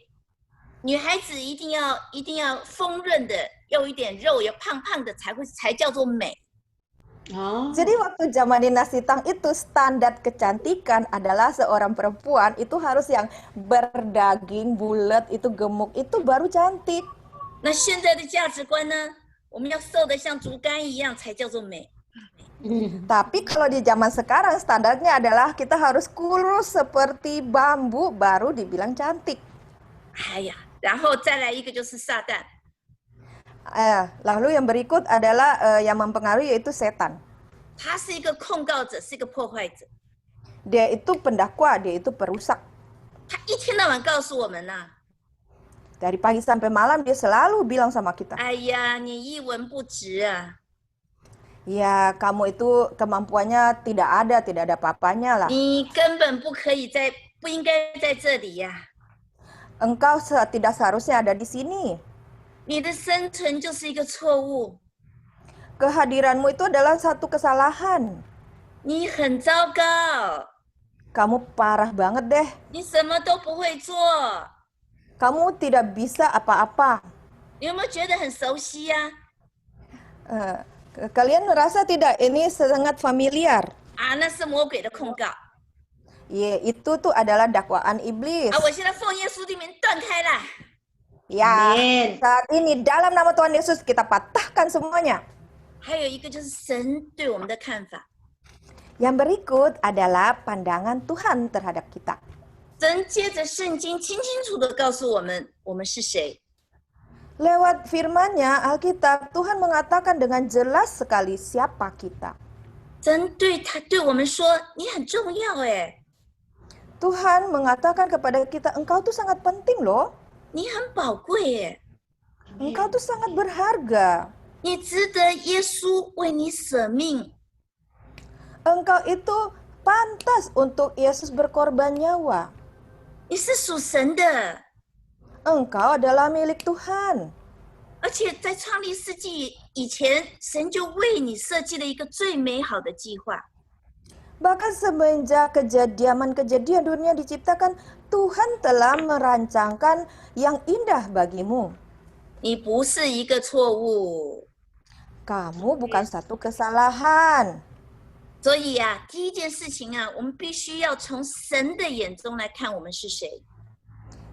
女孩子一定要丰润的，要有一点肉，要胖胖的才叫做美。 Jadi waktu zaman dinasti Tang itu standar kecantikan adalah seorang perempuan itu harus yang berdaging, bulat, itu gemuk, itu baru cantik. 那现在的价值观呢？我们要瘦得像竹竿一样才叫做美。 Tapi kalau di zaman sekarang standarnya adalah kita harus kurus seperti bambu baru dibilang cantik. 然后再来一个就是撒旦。 Lalu yang berikut adalah yang mempengaruhi yaitu setan. 他是一个控告者，是一个破坏者。 Dia itu pendakwa, dia itu perusak. 他一天到晚告诉我们呐、 Dari pagi sampai malam dia selalu bilang sama kita. 哎呀，你一文不值啊！ Ya, kamu itu kemampuannya tidak ada apa-apanya lah. 你根本不应该在这里呀、 Engkau tidak seharusnya ada di sini. 你的生存就是一个错误， Kehadiranmu itu adalah satu kesalahan. 你很糟糕， Kamu parah banget deh. 你什么都不会做。 Kamu tidak bisa apa-apa. 你有没有觉得很熟悉呀、 Kalian merasa tidak ini sangat familiar? 那是魔鬼的控告。 Itu tuh adalah dakwaan iblis. 我现在奉耶稣的名断开了。 Ya, saat ini dalam nama Tuhan Yesus kita patahkan semuanya. 还有一个就是神对我们的看法。 Yang berikut adalah pandangan Tuhan terhadap kita. 神接着圣经清清楚的告诉我们，我们是谁。 Lewat firman-Nya, Alkitab, Tuhan mengatakan dengan jelas sekali siapa kita. 神对我们说，你很重要哎， Tuhan mengatakan kepada kita, engkau tuh sangat penting loh. 你很宝贵哎， Engkau tuh sangat berharga. 你值得耶稣为你舍命。 Engkau itu pantas untuk Yesus berkorban nyawa. 你是属神的， Engkau adalah milik Tuhan. 而且在创立世纪以前，神就为你设计了一个最美好的计划。 Bahkan semenjak kejadian dunia diciptakan, Tuhan telah merancangkan yang indah bagimu. 你不是一个错误， Kamu bukan satu kesalahan. 所以呀、第一件事情啊，我们必须要从神的眼中来看我们是谁。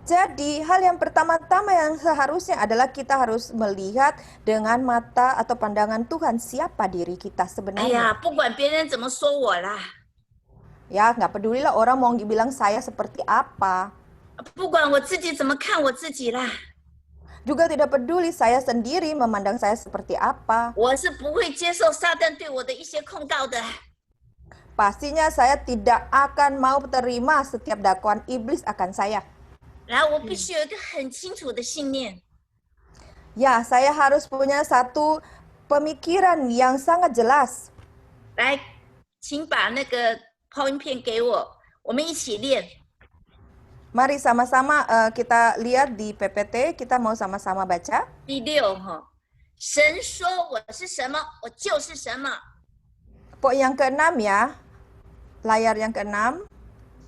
Jadi hal yang pertama-tama yang seharusnya adalah kita harus melihat dengan mata atau pandangan Tuhan siapa diri kita 哎 sebenarnya. 呀，不管别人怎么说我啦， Ya, nggak pedulilah orang mau bilang saya seperti apa. 不管我自己怎么看我自己啦， Juga tidak peduli saya sendiri memandang saya seperti apa. 我是不会接受撒旦对我的一些控告的。 Pastinya saya tidak akan mau terima setiap dakwaan iblis akan saya. 然后我必须有一个很清楚的信念， Ya, saya harus punya satu pemikiran yang sangat jelas. 来，请把那个抛音片给我，我们一起练。 Mari sama-sama kita lihat di PPT, kita mau sama-sama baca. 第六哈，神说我是什么，我就是什么。 Pok yang ke-6 ya, layar yang ke-6.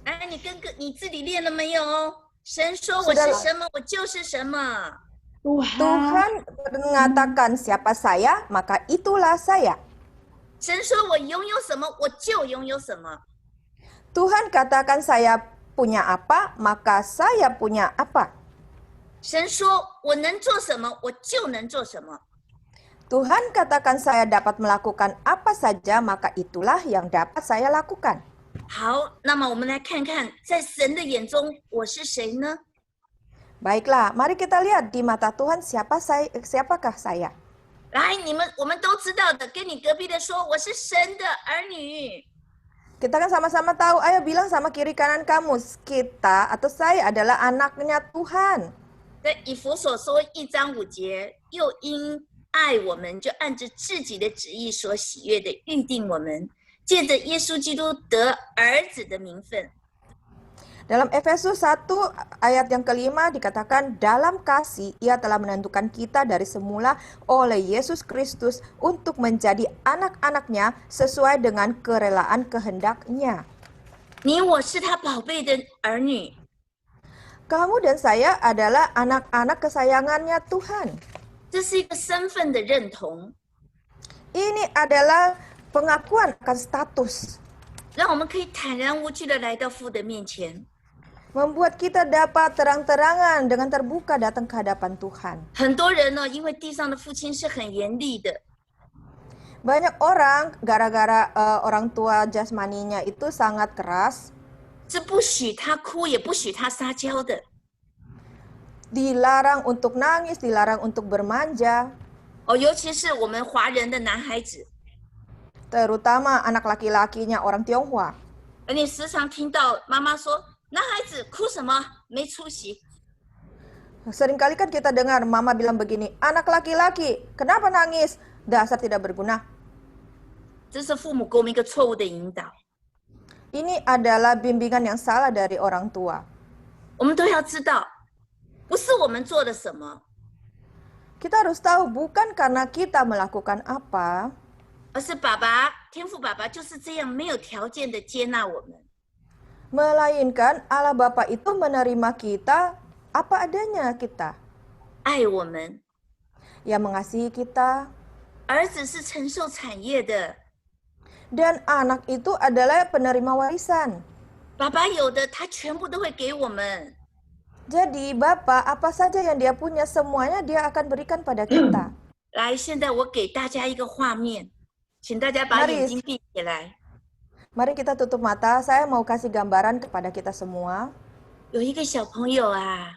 哎，你自己练了没有？神说我是什么，我就是什么。 Tuhan mengatakan siapa saya, maka itulah saya. 神说我拥有什么，我就拥有什么。 Tuhan katakan saya punya apa, maka saya punya apa. 神说我能做什么，我就能做什么。Tuhan katakan saya dapat melakukan apa saja, maka itulah yang dapat saya lakukan. 好，那么我们来看看，在神的眼中我是谁呢？ Baiklah, mari kita lihat di mata Tuhan siapakah saya. 来，我们都知道的，跟你隔壁的说，我是神的儿女。 Kita kan sama-sama tahu, ayo bilang sama kiri kanan kamu, kita atau saya adalah anaknya Tuhan. 在以弗所说1章5节，又因爱我们，就按着自己的旨意所喜悦的预定我们，借着耶稣基督得儿子的名分。 Dalam Efesus 1 ayat yang kelima dikatakan, dalam kasih ia telah menentukan kita dari semula oleh Yesus Kristus untuk menjadi anak-anaknya sesuai dengan kerelaan kehendaknya. 你我是他宝贝的儿女， Kamu dan saya adalah anak-anak kesayangannya Tuhan. 这是一个身份的认同， Ini adalah pengakuan akan status, 让我们可以坦然无惧的来到父的面前。 membuat kita dapat terang-terangan dengan terbuka datang ke hadapan Tuhan. 很多人呢，因为地上的父亲是很严厉的， Banyak orang gara-gara orang tua jasmaninya itu sangat keras, 是不许他哭，也不许他撒娇的。 dilarang untuk nangis, dilarang untuk bermanja, 哦，尤其是我们华人的男孩子， terutama anak laki-lakinya orang Tionghoa. 而你时常听到妈妈说：“男孩子哭什么？没出息。” Seringkali kan kita dengar mama bilang begini, anak laki-laki, kenapa nangis? Dasar tidak berguna. 这是父母给我们一个错误的引导。 Ini adalah bimbingan yang salah dari orang tua. 我们都要知道，不是我们做了什么， Kita harus tahu bukan karena kita melakukan apa, 而是爸爸，天父爸爸就是这样没有条件的接纳我们。 melainkan Allah Bapa itu menerima kita apa adanya kita, 爱我们， yang mengasihi kita, 儿子是承受产业的， dan anak itu adalah penerima warisan. 爸爸有的他全部都会给我们。 Jadi Bapa apa saja yang dia punya semuanya dia akan berikan pada kita. 来，现在我给大家一个画面，请大家把 Mari. 眼睛闭起来。 Mari kita tutup mata, saya mau kasih gambaran kepada kita semua. 有一个小朋友啊，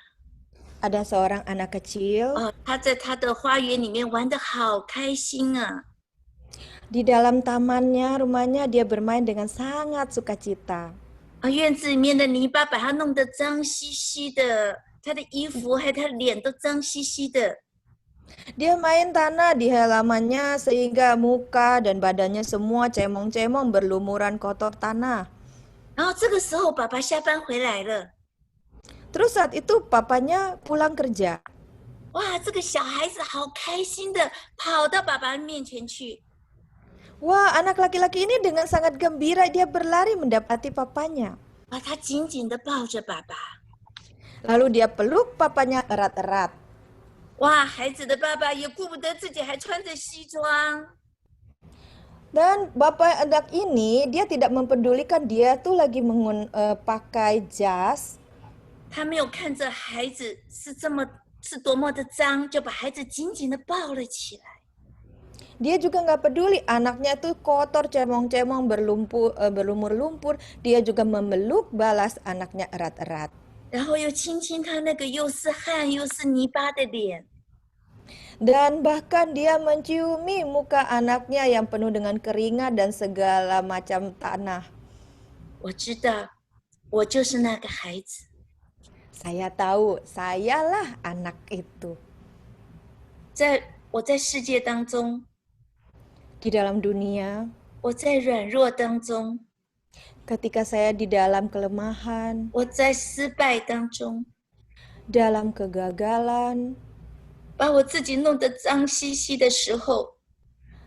Ada seorang anak kecil 他在他的花园里面玩得好开心啊。 di dalam tamannya, rumahnya dia bermain dengan sangat sukacita. 院子里面的泥巴把他弄得脏兮兮的，他的衣服还有他的脸都脏兮兮的。 Dia main tanah di halamannya sehingga muka dan badannya semua cemong-cemong berlumuran kotor tanah. 然后这个时候，爸爸下班回来了， Terus saat itu papanya pulang kerja. 哇，这个小孩子好开心的跑到爸爸面前去， Wah, anak laki-laki ini dengan sangat gembira dia berlari mendapati papanya. 把他紧紧的抱着爸爸。 Lalu dia peluk papanya erat-erat. 哇，孩子的爸爸也顾不得自己，还穿着西装。 Dan bapak anak ini dia tidak mempedulikan dia tuh lagi pakai jas. 他没有看着孩子是多么的脏，就把孩子紧紧的抱了起来。 Dia juga nggak peduli anaknya tuh kotor, cemong-cemong, berlumur-lumpur. Dia juga memeluk balas anaknya erat-erat. 然后又亲亲他那个又是汗又是泥巴的脸。 Dan bahkan dia menciumi muka anaknya yang penuh dengan keringat dan segala macam tanah. 我知道，我就是那个孩子。 Saya tahu, sayalah anak itu. 我在世界当中， Di dalam dunia, 我在软弱当中， ketika saya di dalam kelemahan, 我在失败当中， dalam kegagalan, 把我自己弄得脏兮兮的时候，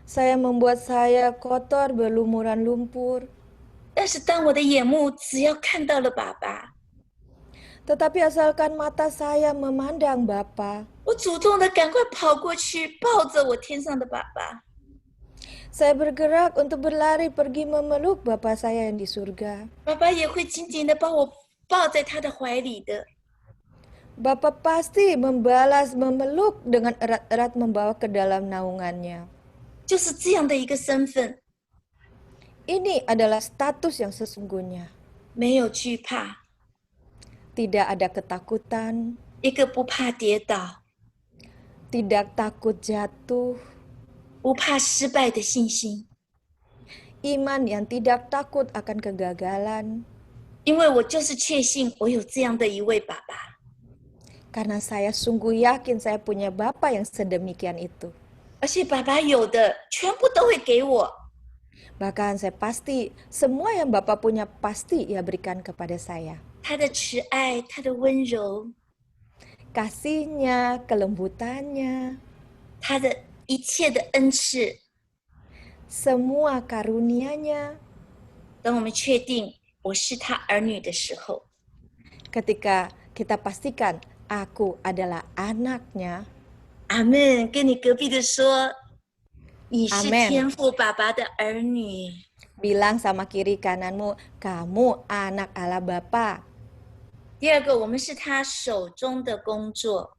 saya membuat saya kotor berlumuran lumpur. 但是当我的眼目只要看到了爸爸， Tetapi asalkan mata saya memandang Bapa, 我主动的赶快跑过去抱着我天上的爸爸。 saya bergerak untuk berlari pergi memeluk Bapa saya yang di surga. 爸爸也会紧紧的把我抱在他的怀里的。Bapa pasti membalas, memeluk dengan erat-erat membawa ke dalam naungannya. 就是这样的一个身份， Ini adalah status yang sesungguhnya. 没有惧怕， Tidak ada ketakutan, 一个不怕跌倒， tidak takut jatuh, 不怕失败的信心。 iman yang tidak takut akan kegagalan. 因为我就是确信我有这样的一位爸爸， Karena saya sungguh yakin saya punya Bapa yang sedemikian itu. 而且爸爸有的全部都会给我。 Bahkan saya pasti semua yang Bapak punya pasti Ia berikan kepada saya. 他的慈爱，他的温柔， Kasihnya, kelembutannya, 他的一切的恩赐， semua karunia-Nya. 当我们确定我是他儿女的时候， Ketika kita pastikan aku adalah anaknya, 阿门。跟你隔壁的说，你是 Amen 天父爸爸的儿女。 bilang sama kiri kananmu, kamu anak Allah Bapa. 第二个，我们是他手中的工作。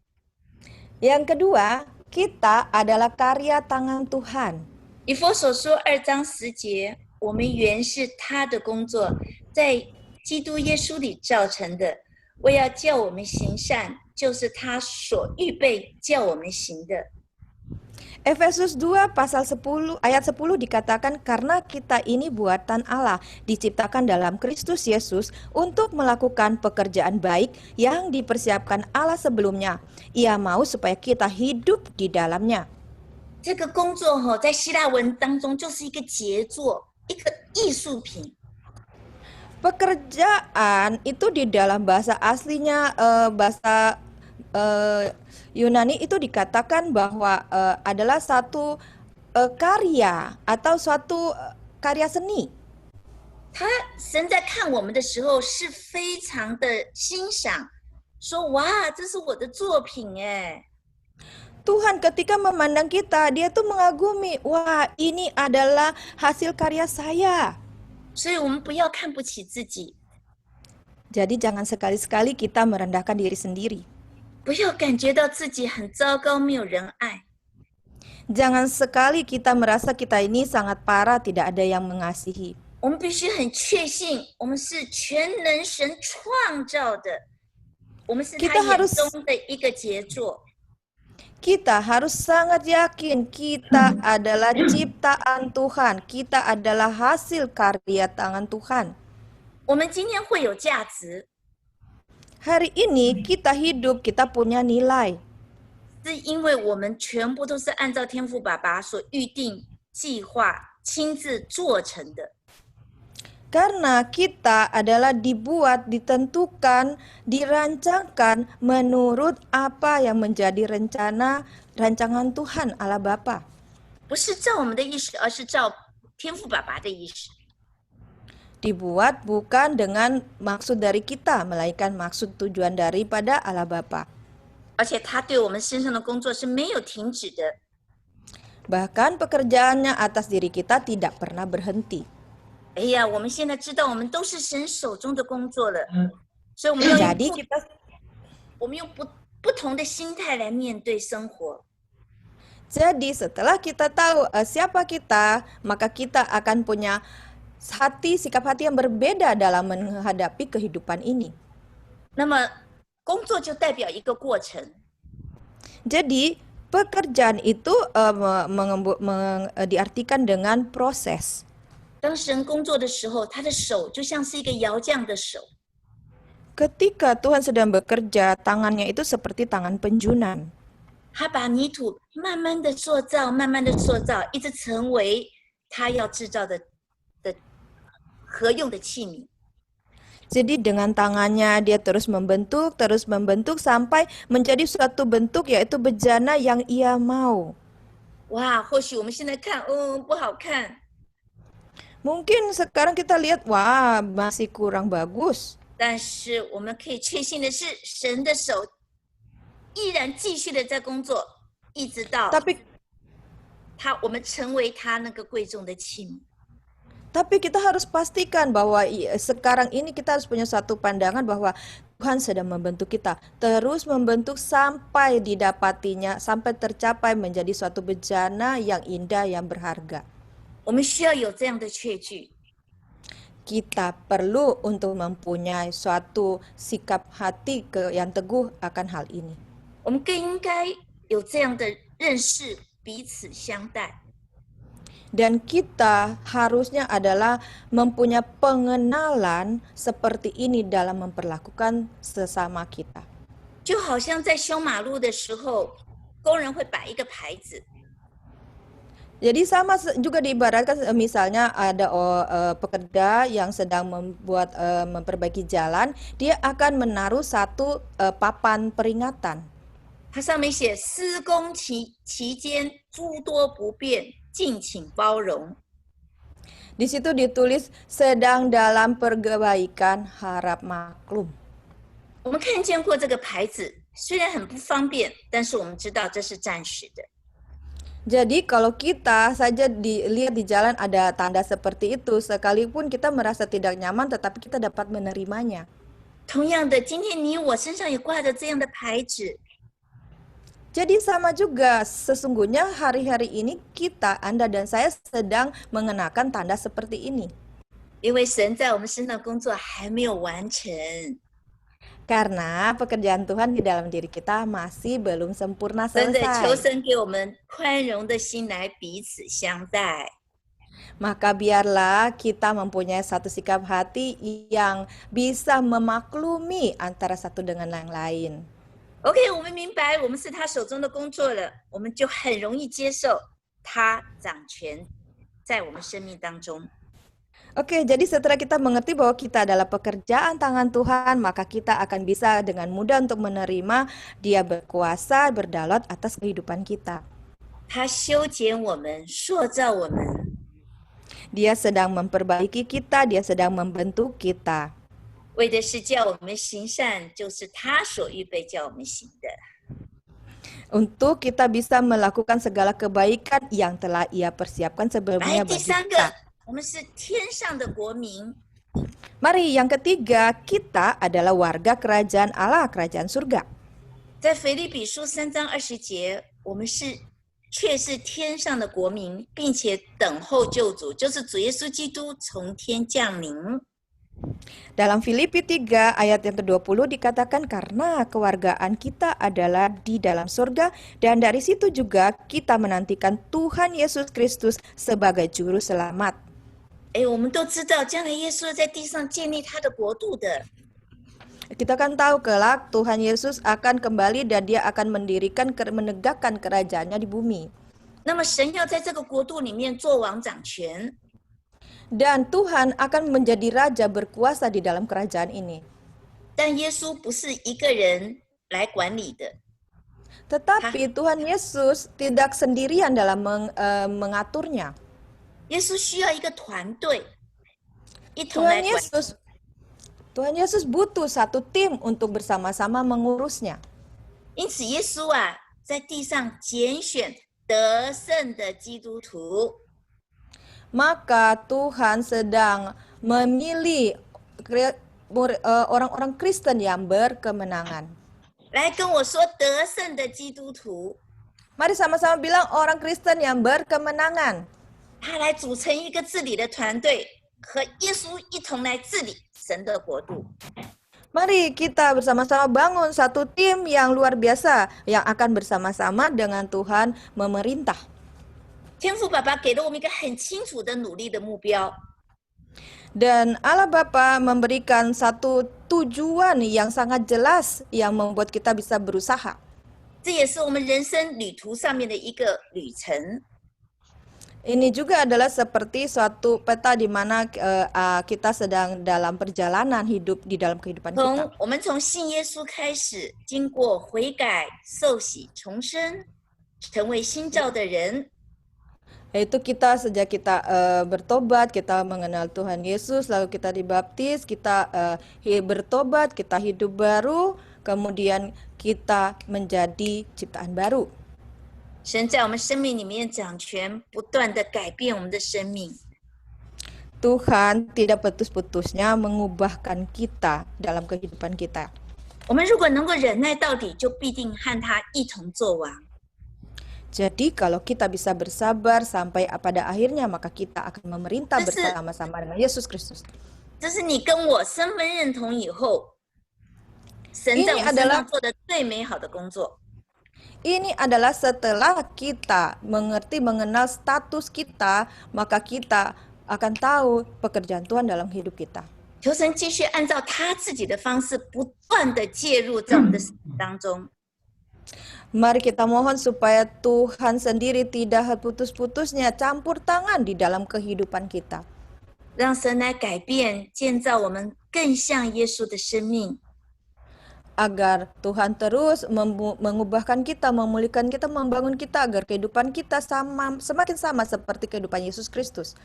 Yang kedua, kita adalah karya tangan Tuhan. 以弗所书2章10节，我们原是他的工作，在基督耶稣里造成的，为要叫我们行善，就是他所预备叫我们行的。 Efesus 2 pasal 10 ayat 10 dikatakan karena kita ini buatan Allah, diciptakan dalam Kristus Yesus untuk melakukan pekerjaan baik yang dipersiapkan Allah sebelumnya. Ia mau supaya kita hidup di dalamnya. 这个工作在希腊文当中就是一个杰作，一个艺术品。 Pekerjaan itu di dalam bahasa aslinya bahasa Yunani itu dikatakan bahwa adalah satu karya atau suatu karya seni. 神在看我们的时候是非常的欣赏，说哇，这是我的作品哎。 Tuhan ketika memandang kita, dia tuh mengagumi, wah ini adalah hasil karya saya. 所以我们不要看不起自己， Jadi jangan sekali-sekali kita merendahkan diri sendiri. 不要感觉到自己很糟糕，没有人爱。 Jangan sekali kita merasa kita ini sangat parah, tidak ada yang mengasihi. 我们必须很确信，我们是全能神创造的，我们是他 Kita 眼 harus 中的一个杰作。 Kita harus sangat yakin kita adalah ciptaan Tuhan, kita adalah hasil karya tangan Tuhan. 我们今天会有价值， Hari ini kita hidup, kita punya nilai. 是因为我们全部都是按照天父爸爸所预定计划亲自做成的。 Karena kita adalah dibuat, ditentukan, dirancangkan menurut apa yang menjadi rancangan Tuhan Allah Bapa. 不是照我们的意识，而是照天父爸爸的意识。 Dibuat bukan dengan maksud dari kita, melainkan maksud tujuan daripada Allah Bapa. 而且他对我们身上的工作是没有停止的。 Bahkan pekerjaannya atas diri kita tidak pernah berhenti. 哎呀，我们现在知道我们都是神手中的工作了，所以我们要 Jadi 用 kita 我们用不同的心态来面对生活。 Jadi setelah kita tahu siapa kita, maka kita akan punya sikap hati yang berbeda dalam menghadapi kehidupan ini. 那么工作就代表一个过程， Jadi pekerjaan itu diartikan dengan proses. 当神工作的时候，他的手就像是一个窑匠的手， Ketika Tuhan sedang bekerja, tangannya itu seperti tangan penjunan. 他把泥土慢慢的塑造，慢慢的塑造，一直成为他要制造的合用的器皿。 Jadi dengan tangannya dia terus membentuk sampai menjadi suatu bentuk yaitu bejana yang ia mau. 哇，或许我们现在看，不好看， Mungkin sekarang kita lihat, wah masih kurang bagus. 但是我们可以确信的是，神的手依然继续的在工作，一直到 Tapi 我们成为他那个贵重的器皿。 Tapi kita harus pastikan bahwa sekarang ini kita harus punya satu pandangan bahwa Tuhan sedang membentuk kita, terus membentuk sampai didapatinya, sampai tercapai menjadi suatu bejana yang indah, yang berharga. 我们需要有这样的确据。 Kita perlu untuk mempunyai suatu sikap hati yang teguh akan hal ini. 我们更应该有这样的认识，彼此相待。 Dan kita harusnya adalah mempunyai pengenalan seperti ini dalam memperlakukan sesama kita. 就好像在修马路的时候，工人会摆一个牌子， Jadi sama juga diibaratkan misalnya ada pekerja yang sedang memperbaiki jalan, dia akan menaruh satu papan peringatan. 它上面写施工期间诸多不便，敬请包容。 Di situ ditulis sedang dalam perbaikan, harap maklum. 我们看见过这个牌子，虽然很不方便，但是我们知道这是暂时的。 Jadi kalau kita saja dilihat di jalan ada tanda seperti itu, sekalipun kita merasa tidak nyaman, tetapi kita dapat menerimanya. 同样的，今天你我身上也挂着这样的牌子， Jadi sama juga, sesungguhnya hari-hari ini kita, Anda dan saya sedang mengenakan tanda seperti ini. 因为神在我们身上工作还没有完成。 Karena pekerjaan Tuhan di dalam diri kita masih belum sempurna 真的，求 selesai. 神给我们宽容的心来彼此相待。 Maka biarlah kita mempunyai satu sikap hati yang bisa memaklumi antara satu dengan yang lain. OK， 我们明白我们是他手中的工作了，我们就很容易接受他掌权在我们生命当中。 Oke, jadi setelah kita mengerti bahwa kita adalah pekerjaan tangan Tuhan, maka kita akan bisa dengan mudah untuk menerima Dia berkuasa, berdaulat atas kehidupan kita. 他修剪我们，塑造我们， Dia sedang memperbaiki kita, Dia sedang membentuk kita. 为的是叫我们行善，就是他所预备叫我们行的。 Untuk kita bisa melakukan segala kebaikan yang telah Ia persiapkan 来， sebelumnya 第 bagi 三个 kita. ，我们是天上的国民。 Mari yang ketiga, kita adalah warga kerajaan Allah, kerajaan surga. 在腓立比书3章20节，我们却是天上的国民，并且等候救主，就是主耶稣基督从天降临。 Dalam Filipi 3 ayat yang ke-20 dikatakan karena kewargaan kita adalah di dalam surga dan dari situ juga kita menantikan Tuhan Yesus Kristus sebagai juru selamat. 我们都知道，将来耶稣在地上建立他的国度的。 Kita kan tahu kelak Tuhan Yesus akan kembali dan Dia akan menegakkan kerajaannya di bumi. 那么神要在这个国度里面做王掌权， Dan Tuhan akan menjadi raja berkuasa di dalam kerajaan ini. 但耶稣不是一个人来管理的， Tetapi Tuhan Yesus tidak sendirian dalam mengaturnya. 耶稣需要一个团队，一同来管。 Tuhan Yesus butuh satu tim untuk bersama-sama mengurusnya. 因此，耶稣啊，在地上拣选得胜的基督徒， Maka Tuhan sedang memilih orang-orang Kristen yang berkemenangan. 来跟我说得胜的基督徒， Mari sama-sama bilang orang Kristen yang berkemenangan. 他来组成一个治理的团队，和耶稣一同来治理神的国度。 Mari kita bersama-sama bangun satu tim yang luar biasa yang akan bersama-sama dengan Tuhan memerintah. 天父爸爸给了我们一个很清楚的努力的目标， Dan Allah Bapa memberikan satu tujuan yang sangat jelas yang membuat kita bisa berusaha. 这也是我们人生旅途上面的一个旅程。 Ini juga adalah seperti suatu peta di mana kita sedang dalam perjalanan hidup di dalam kehidupan kita. 我们从信耶稣开始，经过悔改、受洗、重生，成为新造的人。 Yaitu kita sejak kita bertobat, kita mengenal Tuhan Yesus, lalu kita dibaptis, kita bertobat, kita hidup baru, kemudian kita menjadi ciptaan baru. 神在我们生命里面掌权，不断的改变我们的生命。 Tuhan tidak putus-putusnya mengubahkan kita dalam kehidupan kita. 我们如果能够忍耐到底，就必定和他一同作王。 Jadi kalau kita bisa bersabar sampai pada akhirnya, maka kita akan memerintah bersama-sama dengan Yesus Kristus. 这是你跟我身份认同以后，神在我们身上做的最美好的工作。 Ini adalah setelah kita mengerti mengenal status kita, maka kita akan tahu pekerjaan Tuhan dalam hidup kita. 求神继续按照他自己的方式，不断的介入在我们的生命当中。 Mari kita mohon supaya Tuhan sendiri tidak putus-putusnya campur tangan di dalam kehidupan kita. 让神来改变、建造我们更像耶稣的生命。 Agar Tuhan terus mengubahkan kita, memulihkan kita, membangun kita agar kehidupan kita semakin sama seperti kehidupan Yesus Kristus.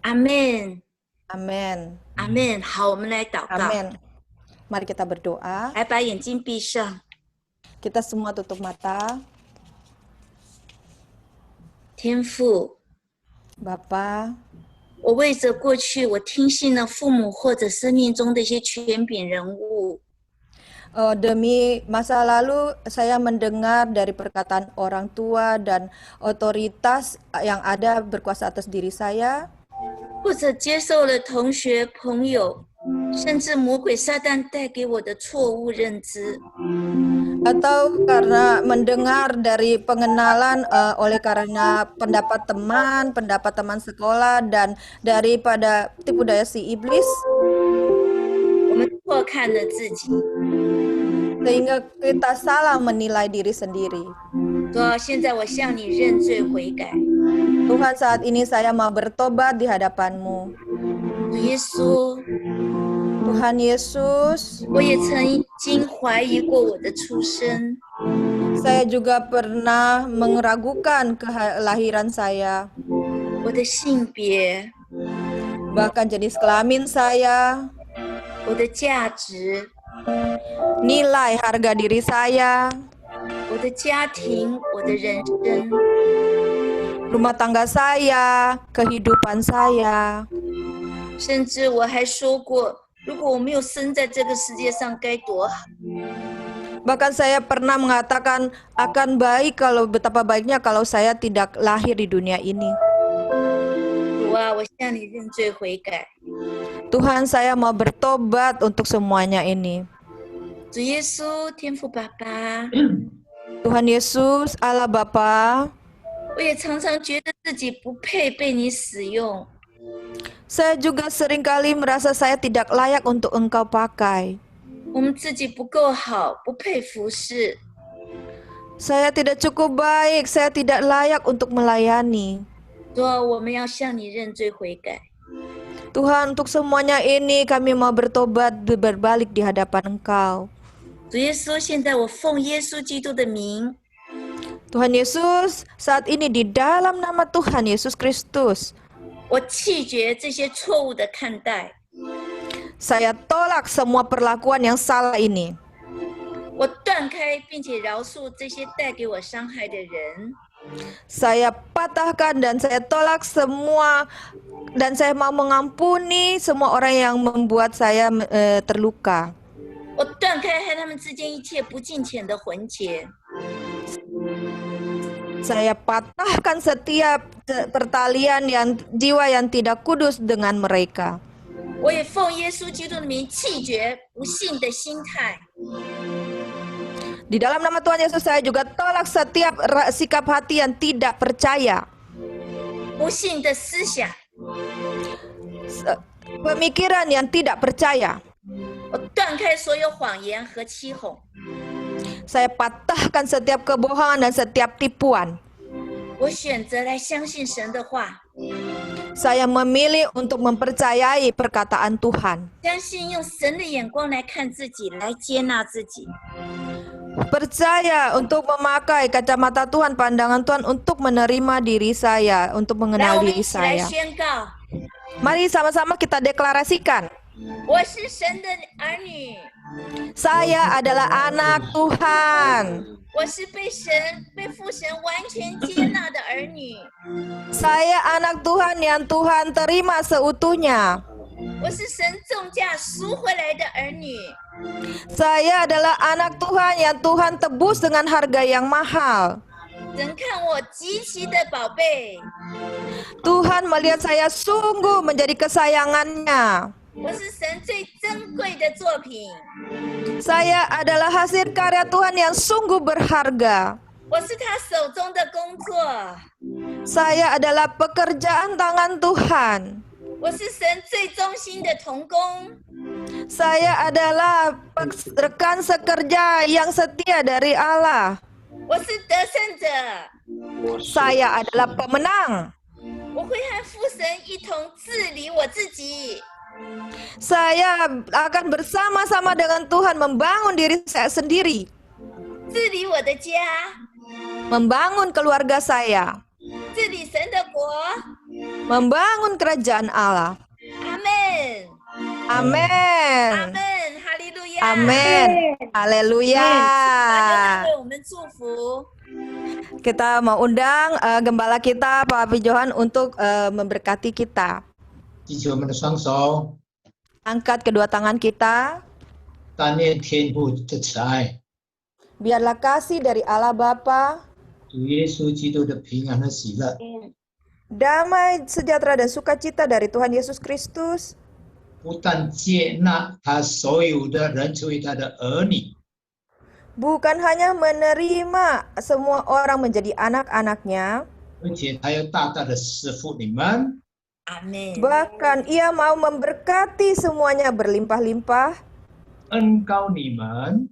Amin. Amin. Amin. 好，我们来祷告。 Amin. Mari kita berdoa. 来把眼睛闭上。 Kita semua tutup mata. 天父， Bapa, 我为着过去我听信了父母或者生命中的一些权柄人物， demi masa lalu saya mendengar dari perkataan orang tua dan otoritas yang ada berkuasa atas diri saya, 或者接受了同学、朋友，甚至魔鬼撒旦带给我的错误认知。 atau karena mendengar dari pengenalan oleh karena pendapat teman sekolah dan daripada tipu daya si iblis, 我们错看了自己。 sehingga kita salah menilai diri sendiri. 主啊，现在我向你认罪悔改。 Tuhan, saat ini saya mau bertobat di hadapan-Mu. 主耶稣， Tuhan Yesus, 我也曾经怀疑过我的出生， saya juga pernah meragukan kelahiran saya, 我的性别， bahkan jenis kelamin saya, 我的价值， nilai harga diri saya, 我的家庭，我的人生。 rumah tangga saya, kehidupan saya. 甚至我还说过，如果我没有生在这个世界上，该多好。 Bahkan saya pernah mengatakan akan baik kalau betapa baiknya kalau saya tidak lahir di dunia ini. 主啊，我向你认罪悔改。 Tuhan, saya mau bertobat untuk semuanya ini. 主耶稣，天父爸爸， Tuhan Yesus, Allah Bapa, 我也常常觉得自己不配被你使用。 saya juga seringkali merasa saya tidak layak untuk Engkau pakai. 我们自己不够好，不配服侍。 Saya tidak cukup baik, saya tidak layak untuk melayani. 主啊，我们要向你认罪悔改。 Tuhan, untuk semuanya ini kami mau bertobat, berbalik di hadapan Engkau. 主耶稣，现在我奉耶稣基督的名， Tuhan Yesus, saat ini di dalam nama Tuhan Yesus Kristus, 我弃绝这些错误的看待， saya tolak semua perlakuan yang salah ini. 我断开并且饶恕这些带给我伤害的人。 Saya patahkan dan saya tolak semua, dan saya mau mengampuni semua orang yang membuat saya terluka. 我断开和他们之间一切不敬虔的魂结。 Saya patahkan setiap pertalian yang jiwa yang tidak kudus dengan mereka. 我也奉耶稣基督的名弃绝不信的心态。 Di dalam nama Tuhan Yesus, saya juga tolak setiap sikap hati yang tidak percaya. 不信的思想， Pemikiran yang tidak percaya. 我断开所有谎言和欺哄。 Saya patahkan setiap kebohongan dan setiap tipuan. 我选择来相信神的话， Saya memilih untuk mempercayai perkataan Tuhan. 相信用神的眼光来看自己，来接纳自己。 Percaya untuk memakai kacamata Tuhan, pandangan Tuhan untuk menerima diri saya, untuk 来， mengenal 我们 diri 一起来 saya. 宣告： Mari sama-sama kita deklarasikan. 我是神的儿女， Saya adalah anak Tuhan. 我是被父神完全接纳的儿女。 Saya anak Tuhan yang Tuhan terima seutuhnya. 我是神重价赎回来的儿女。 Saya adalah anak Tuhan yang Tuhan tebus dengan harga yang mahal. 神看我极其的宝贝， Tuhan melihat saya sungguh menjadi kesayangannya. 我是神最珍贵的作品， Saya adalah hasil karya Tuhan yang sungguh berharga. 我是他手中的工作， Saya adalah pekerjaan tangan Tuhan. 我是神最忠心的同工， Saya adalah rekan sekerja yang setia dari Allah. 我是得胜者， Saya adalah pemenang. 我会和父神一同治理我自己。 Saya akan bersama-sama dengan Tuhan membangun diri saya sendiri, 治理我的家， membangun keluarga saya, 治理神的国。 membangun kerajaan Allah. 阿门， Amin. 阿门，哈利路亚， Amin. Haleluya. 为我们祝福。 Kita mau undang gembala kita Pak Johan untuk memberkati kita. 举起我们的双手， Angkat kedua tangan kita. 单念天父的慈爱， Biarlah kasih dari Allah Bapa, 主耶稣基督的平安和喜乐， damai, sejahtera dan sukacita dari Tuhan Yesus Kristus 不但接纳他所有的人成为他的儿女， bukan hanya menerima semua orang menjadi anak-anaknya, 而且他要大大的赐福你们，阿门。 bahkan Ia mau memberkati semuanya berlimpah-limpah, 恩高你们，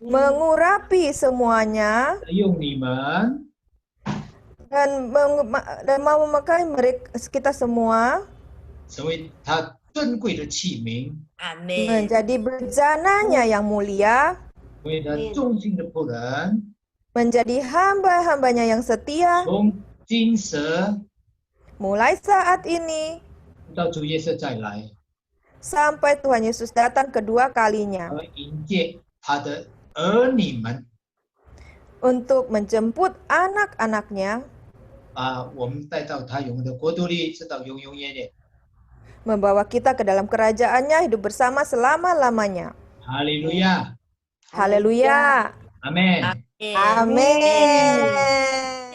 mengurapi semuanya, 用你们 dan mau memakai mereka kita semua 成为他珍贵的器皿， 阿门。 menjadi berjananya yang mulia, 成为他忠心的仆人， menjadi hamba-hambanya yang setia, 从今时 mulai saat ini 到主耶稣再来， sampai Tuhan Yesus datang kedua kalinya 而迎接他的儿女们， untuk menjemput anak-anaknya, 把我们带到他永恒的国度里，直到永永远远。 membawa kita ke dalam kerajaannya hidup bersama selama-lamanya. 哈利路亚， Haleluya. 阿门。 Amin.